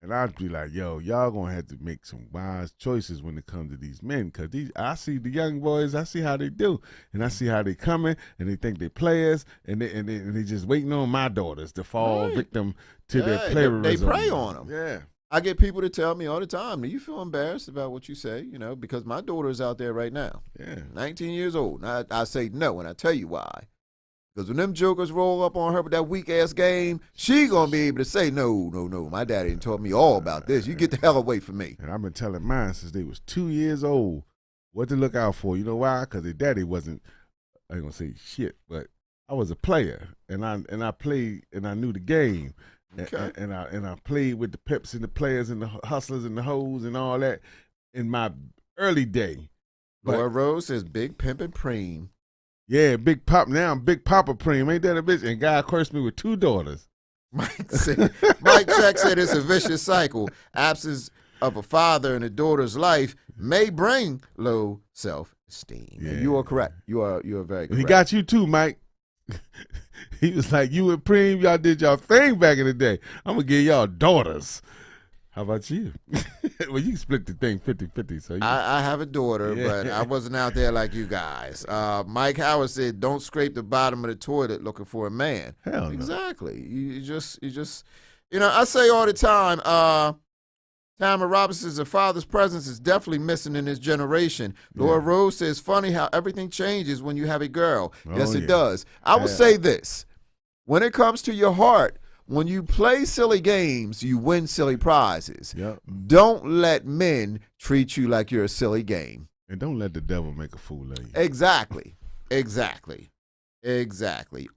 And I'd be like, yo, y'all gonna have to make some wise choices when it comes to these men. Cause I see the young boys, I see how they do. And I see how they coming and they think they players and they just waiting on my daughters to fall victim to their playerism. They prey on them. Yeah. I get people to tell me all the time, do you feel embarrassed about what you say? You know, because my daughter's out there right now. Yeah. 19 years old. And I say no, and I tell you why. Because when them jokers roll up on her with that weak-ass game, she going to be able to say, no, my daddy done taught me all about this. You get the hell away from me. And I've been telling mine since they was 2 years old what to look out for. You know why? Because their daddy wasn't, I ain't going to say shit, but I was a player. And I played, and I knew the game. Okay. And I played with the Pips and the players and the hustlers and the hoes and all that in my early day. Laura Rose says, Big Pimpin' Preem. Yeah, Big Pop. Now I'm Big Papa Preem. Ain't that a bitch? And God cursed me with 2 daughters. Mike Jack said it's a vicious cycle. Absence of a father in a daughter's life may bring low self-esteem. Yeah. And you are correct. You are very correct. He got you too, Mike. He was like, you and Preem, y'all did y'all thing back in the day. I'm going to give y'all daughters. How about you? Well, you split the thing 50-50. So I have a daughter, but I wasn't out there like you guys. Mike Howard said, don't scrape the bottom of the toilet looking for a man. Hell no. Exactly. You just, you know, I say all the time, Tamara Robinson says, a father's presence is definitely missing in this generation. Laura Rose says, funny how everything changes when you have a girl. Yes, it does. I will say this. When it comes to your heart, when you play silly games, you win silly prizes. Yep. Don't let men treat you like you're a silly game. And don't let the devil make a fool of you. Exactly.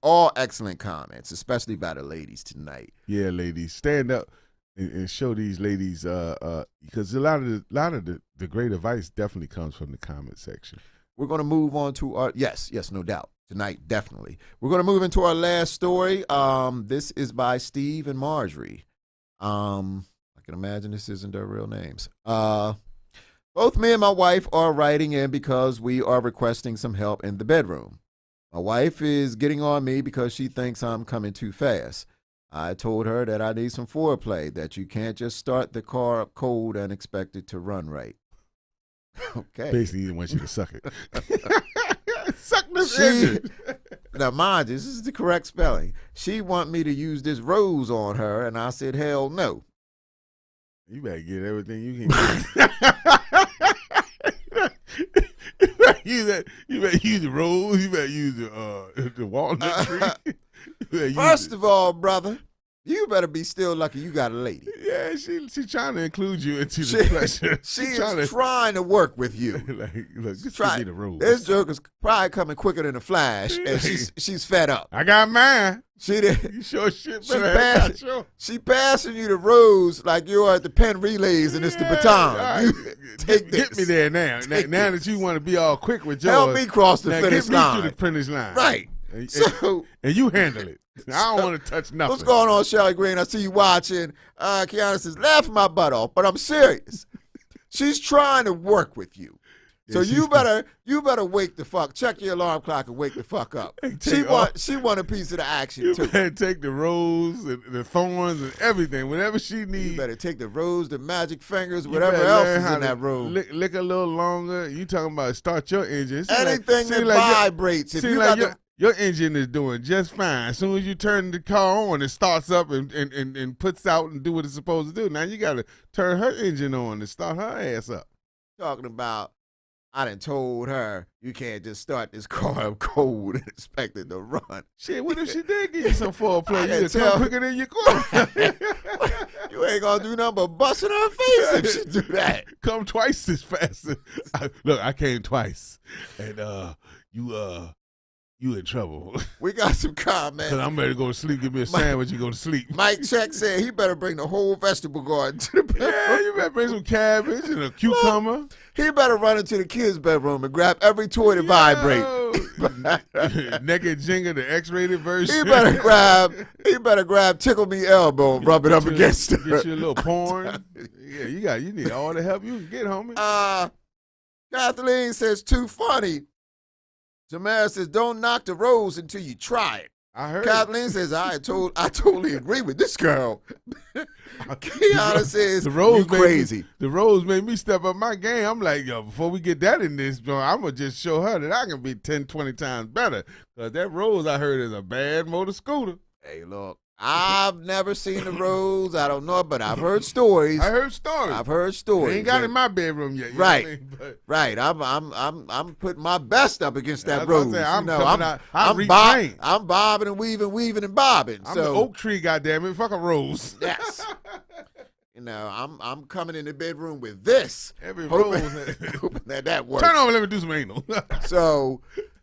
All excellent comments, especially by the ladies tonight. Yeah, ladies, stand up and show these ladies because a lot of the great advice definitely comes from the comment section. We're going to move on to our yes, no doubt. Tonight, definitely. We're going to move into our last story. This is by Steve and Marjorie. I can imagine this isn't their real names. Both me and my wife are writing in because we are requesting some help in the bedroom. My wife is getting on me because she thinks I'm coming too fast. I told her that I need some foreplay, that you can't just start the car up cold and expect it to run right. Okay. Basically, he wants you to suck it. Suck this engine. Now, mind you, this is the correct spelling. She want me to use this rose on her, and I said, hell no. You better get everything you can get. You better use the rose. You better use the walnut tree. First of all, brother, You better be still lucky you got a lady. Yeah, she trying to include you into the pleasure. She is trying to work with you. Like, look, just Try- give me the rules. This joker's probably coming quicker than a flash, and she's fed up. I got mine. She did. You sure shit, She man. passed- Sure. She passing you the rose like you're at the Penn relays and it's the baton. All You right. take Get this. me there now. Now that you want to be all quick with yours. Help me cross the now finish get me line. to the finish line. Right. And, So and you handle it. I don't want to touch nothing. what's going on, Shelly Green? I see you watching. Kiana says, laughing my butt off, but I'm serious. She's trying to work with you. So Yeah, you better wake the fuck. Check your alarm clock and wake the fuck up. She want a piece of the action You too. better take the rose and the thorns and everything, whatever she needs. You better take the rose, the magic fingers, You whatever better else learn is how in to that room. Lick a little longer. You talking about start your engine. Anything that vibrates. If you like got your engine is doing just fine. As soon as you turn the car on, it starts up and puts out and do what it's supposed to do. Now you got to turn her engine on and start her ass up. talking about, I done told her you can't just start this car up cold and expect it to run. Shit, what if she did give you some foreplay? I You can just tell. come quicker than your car. You ain't gonna do nothing but bust in her face if she do that. Come twice as fast. Look, I came twice, and you in trouble. We got some Cause comments. I'm ready to go to sleep. Give me a sandwich. You go to sleep. Mike Check said he better bring the whole vegetable garden to the bedroom. Yeah, you better bring some cabbage and a cucumber. He better run into the kids' bedroom and grab every toy to vibrate. Naked Jenga, the X-rated version. He better grab Tickle Me Elbow and rub it up against her. Get you a little porn. Yeah, you need all the help you can get, homie. Kathleen says, too funny. Tamara says, don't knock the rose until you try it. I heard. Kathleen says, I totally agree with this girl. Kiana says, the rose you crazy. The rose made me step up my game. I'm like, yo, before we get that in this joint, I'm going to just show her that I can be 10, 20 times better. Because that rose, I heard, is a bad motor scooter. Hey, look, I've never seen the rose. I don't know, but I've heard stories. I heard stories. I've heard stories. They ain't got it in my bedroom yet. You Right. know what I mean? But Right, I'm putting my best up against that that's what I'm rose. saying. I'm You know, coming out- I'm I'm retrained. bobbing and weaving and bobbing. I'm so the oak tree, goddammit. Fuck a rose. yes, you know, I'm coming in the bedroom with this. Every hoping, rose. hoping that works. Turn over, let me do some anal. So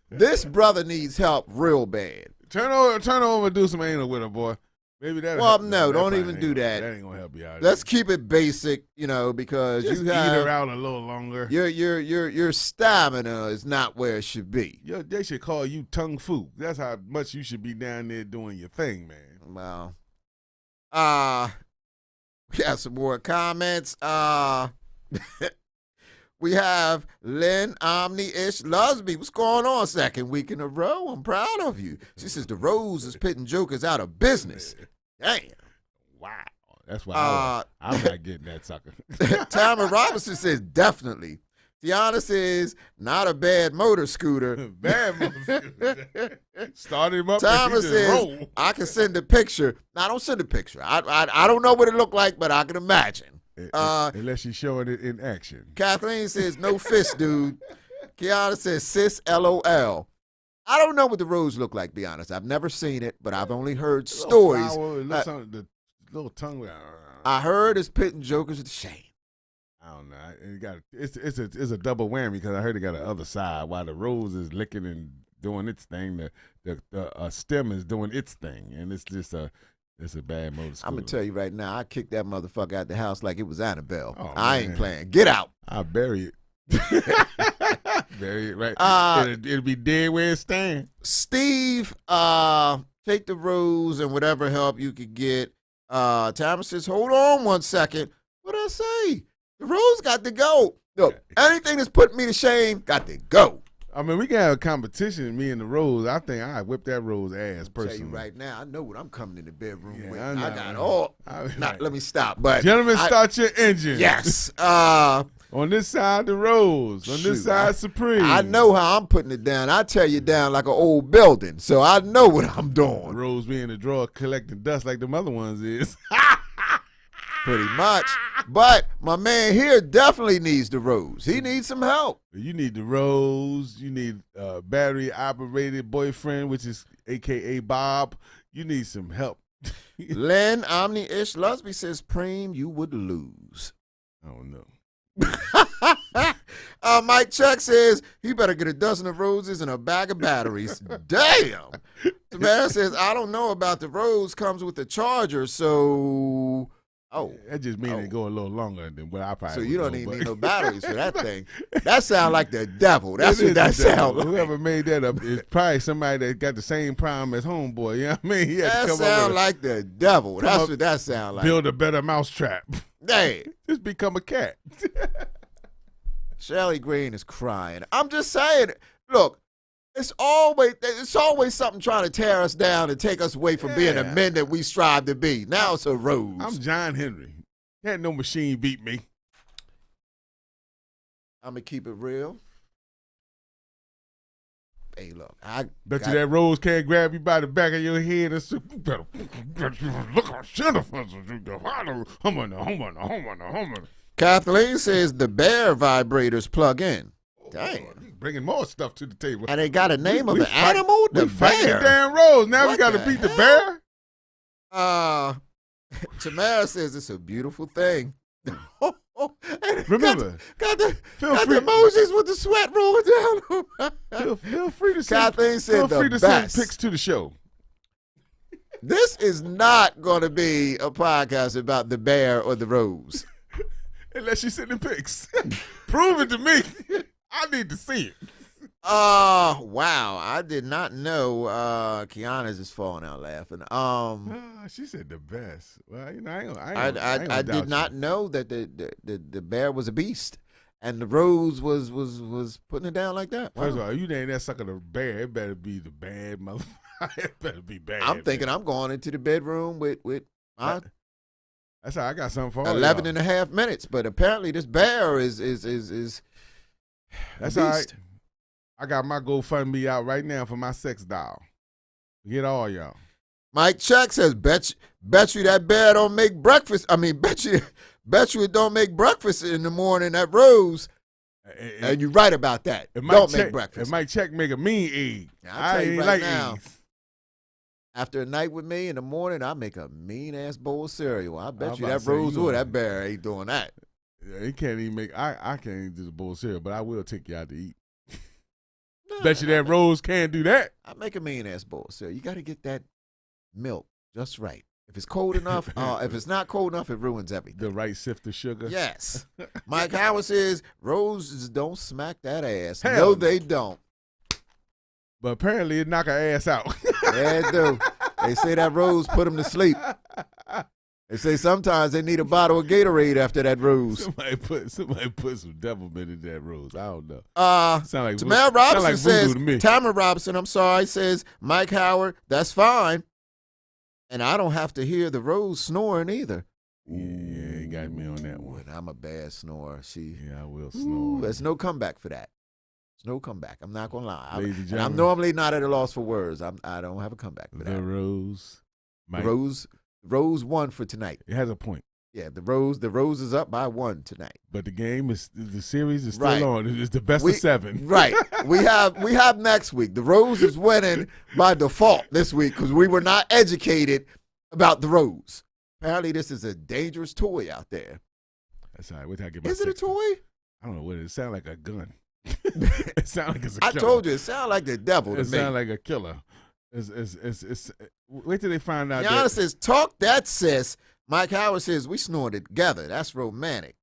this brother needs help real bad. Turn over and do some anal with her, boy. Maybe that. Well, no, don't even do that. That ain't gonna help you out. Let's keep it basic, you know, because just you eat her have out a little longer. your stamina is not where it should be. They should call you Tung Fu. That's how much you should be down there doing your thing, man. Well, we have some more comments. We have Lynn Omni-ish Lusby. What's going on? Second week in a row. I'm proud of you. She says the Rose is pitting jokers out of business. Damn. Wow. That's why I'm not getting that sucker. Tamara Robinson says definitely. Tiana says not a bad motor scooter. Bad motherfucker. Start him up. Tamara and he just says roll. I can send a picture. No, I don't send a picture. I don't know what it looked like, but I can imagine. Unless you're showing it in action. Kathleen says, no fist, dude. Kiana says, sis, LOL. I don't know what the Rose look like, to be honest. I've never seen it, but I've only heard stories. The little tongue. I heard it's pitting jokers to shame. I don't know. It's a double whammy because I heard it got the other side. While the Rose is licking and doing its thing, the stem is doing its thing, and it's just it's a bad motor scooter. I'm going to tell you right now, I kicked that motherfucker out the house like it was Annabelle. Oh, I man. ain't playing. Get out. I'll bury it. Bury it right. It'll be dead where it stands. Steve, take the Rose and whatever help you could get. Thomas says, hold on 1 second. What'd I say? The Rose got to go. Look, anything that's putting me to shame got to go. I mean, we can have a competition, me and the Rose. I think I whip that Rose ass personally. Tell you right now, I know what I'm coming in the bedroom with. I I know. got all. Right. Let me stop. But Gentlemen, start your engine. Yes. On this side, the Rose. On this side, Supreme. I know how I'm putting it down. I tear you down like an old building, so I know what I'm doing. Rose be in the drawer collecting dust like the other ones is. Pretty much. But my man here definitely needs the Rose. He needs some help. You need the Rose. You need a battery-operated boyfriend, which is a.k.a. Bob. You need some help. Len Omni-ish Lusby says, Preem, you would lose. I don't know. Mike Chuck says he better get a dozen of roses and a bag of batteries. Damn. Tamara says, I don't know about the rose, comes with a charger, so that just means it go a little longer than what I probably. So you don't even need no batteries for that thing. That sound like the devil. That's what that sound like. Whoever made that up is probably somebody that got the same problem as Homeboy. You know what I mean? He had That to come sound up with like the devil. That's what that sound like. build a better mousetrap. Hey. Just become a cat. Shelly Green is crying. I'm just saying, look, it's always something trying to tear us down and take us away from being the men that we strive to be. Now it's a rose. I'm John Henry. Can't no machine beat me. I'm going to keep it real. Hey, look, I bet you that rose can't grab you by the back of your head and say, you better look how Jennifer. Kathleen says the Bear vibrators plug in. Damn. Bringing more stuff to the table. And they got a name of an animal? The fighting Bear. the damn rose. Now we What got to the beat the hell? bear? Tamara says it's a beautiful thing. Remember, got the feel free- emojis with the sweat rolling down. feel free to send, Kathleen said feel the free to send best. pics to the show. This is not going to be a podcast about the bear or the rose. Unless you send the pics. Prove it to me. I need to see it. Wow. I did not know Kiana's just falling out laughing. She said the best. Well, you know, I did not know that the bear was a beast, and the rose was putting it down like that. Wow. First of all, you ain't that sucker the bear. It better be the bad mother. It better be bad. I'm thinking I'm going into the bedroom with that's how I got something for all 11 y'all. and a half minutes, but apparently this bear is That's a all right. beast. I got my GoFundMe out right now for my sex doll. Get all y'all. Mike Chuck says, bet you that bear don't make breakfast. I mean, bet you it don't make breakfast in the morning at Rose. And you're right about that. Don't make breakfast. It might check make a mean egg. I'll tell you ain't right like now. eggs. After a night with me in the morning, I make a mean-ass bowl of cereal. I bet you about that to say, Rose you or know. that bear ain't doing that. Yeah, he can't even make. I can't even do the bowl of cereal, but I will take you out to eat. Bet you that Rose can't do that. I make a mean-ass bowl of cereal. You got to get that milk just right. If it's cold enough, if it's not cold enough, it ruins everything. The right sift of sugar. Yes. Mike Howard says, roses don't smack that ass. Hell No, no. they don't. But apparently it knock her ass out. Yeah, they do. They say that rose put them to sleep. They say sometimes they need a bottle of Gatorade after that rose. Somebody put some devilment in that Rose. I don't know. Sound like Tamara sound Robinson like says, voodoo to me. Tamara Robinson, I'm sorry, says, Mike Howard, that's fine. And I don't have to hear the rose snoring either. Yeah, you got me on that one. And I'm a bad snorer. Yeah, I will Ooh, snore. there's no comeback for that. There's no comeback. I'm not going to lie. Ladies and And I'm gentlemen, normally not at a loss for words. I don't have a comeback for the that. Rose. Mike, Rose won for tonight. it has a point. Yeah, the Rose is up by 1 tonight. But the series is still Right. on. It's the best of 7. Right. We have next week. The Rose is winning by default this week because we were not educated about the Rose. Apparently, this is a dangerous toy out there. That's all right. Wait till I get my Is it a six. toy? I don't know what it is. It sounds like a gun. It sounds like it's a I killer. told you, it sounded like the devil to It me. sounds like a killer. It's wait till they find out. Yana That, says, talk that, sis. Mike Howard says, we snorted together. That's romantic.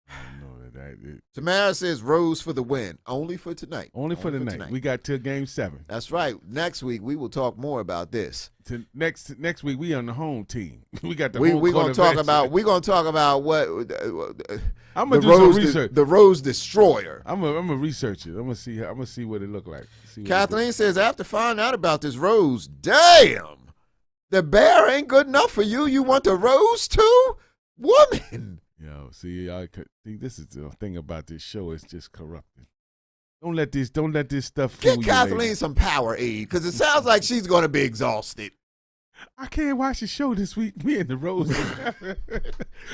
I don't know that. Tamara says, Rose for the win. Only for tonight. Only for the night. tonight. We got till game 7. That's right. Next week, we will talk more about this. Next week we on the home team. We got the We're home going to talk about what I'm the gonna do some Rose research. the Rose Destroyer. I'm gonna research it. I'm gonna see what it look like. See what it Kathleen says, after finding out about this Rose, damn, the bear ain't good enough for you. You want the Rose too? Woman. Yo, see, I think this is the thing about this show. It's just corrupting. Don't let this stuff fool Get you, Kathleen lady. some power aid because it sounds like she's going to be exhausted. I can't watch the show this week. Me and the Roses.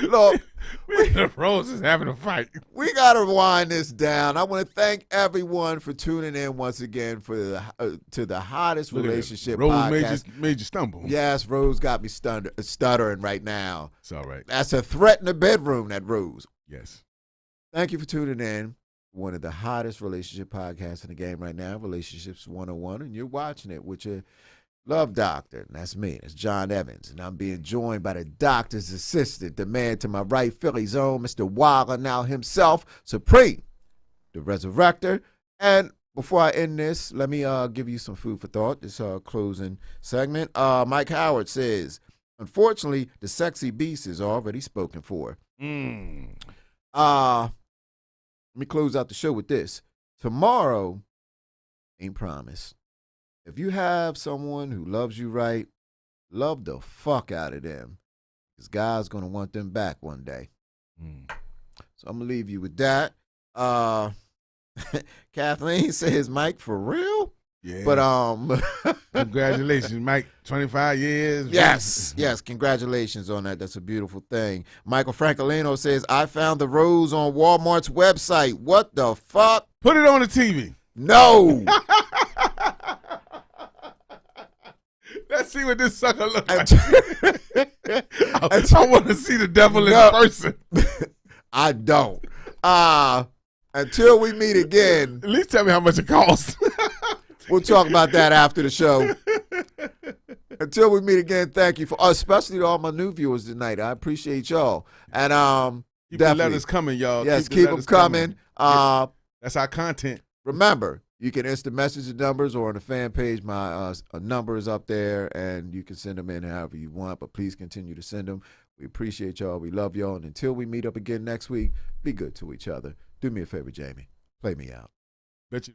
Look, me and the Roses having a fight. we got to wind this down. I want to thank everyone for tuning in once again for to the hottest Look at that. relationship Rose podcast. made you stumble. Yes, Rose got me stuttering right now. It's all right. That's a threat in the bedroom, that Rose. Yes. Thank you for tuning in. One of the hottest relationship podcasts in the game right now, Relationships 101, and you're watching it with your love doctor, and that's me. It's John Evans, and I'm being joined by the doctor's assistant, the man to my right, Philly's own, Mr. Wilder now himself, Supreme, the Resurrector. And before I end this, let me give you some food for thought, this closing segment. Mike Howard says, unfortunately, the sexy beast is already spoken for. Let me close out the show with this. Tomorrow ain't promised. If you have someone who loves you right, love the fuck out of them. Because God's going to want them back one day. So I'm going to leave you with that. Kathleen says, Mike, for real? Yeah. But Congratulations, Mike. 25 years. Yes, congratulations on that. That's a beautiful thing. Michael Francolino says, I found the rose on Walmart's website. What the fuck? Put it on the TV. No. Let's see what this sucker looks like. I I want to see the devil in person. I don't. Until we meet again, At least tell me how much it costs. we'll talk about that after the show. Until we meet again, thank you for, especially to all my new viewers tonight. I appreciate y'all. And Keep the definitely, letters coming, y'all. yes, the keep them letters coming. That's our content. Remember, you can instant message the numbers or on the fan page. My number is up there, and you can send them in however you want. But please continue to send them. We appreciate y'all. We love y'all. And until we meet up again next week, be good to each other. Do me a favor, Jamie. Play me out. Bet you.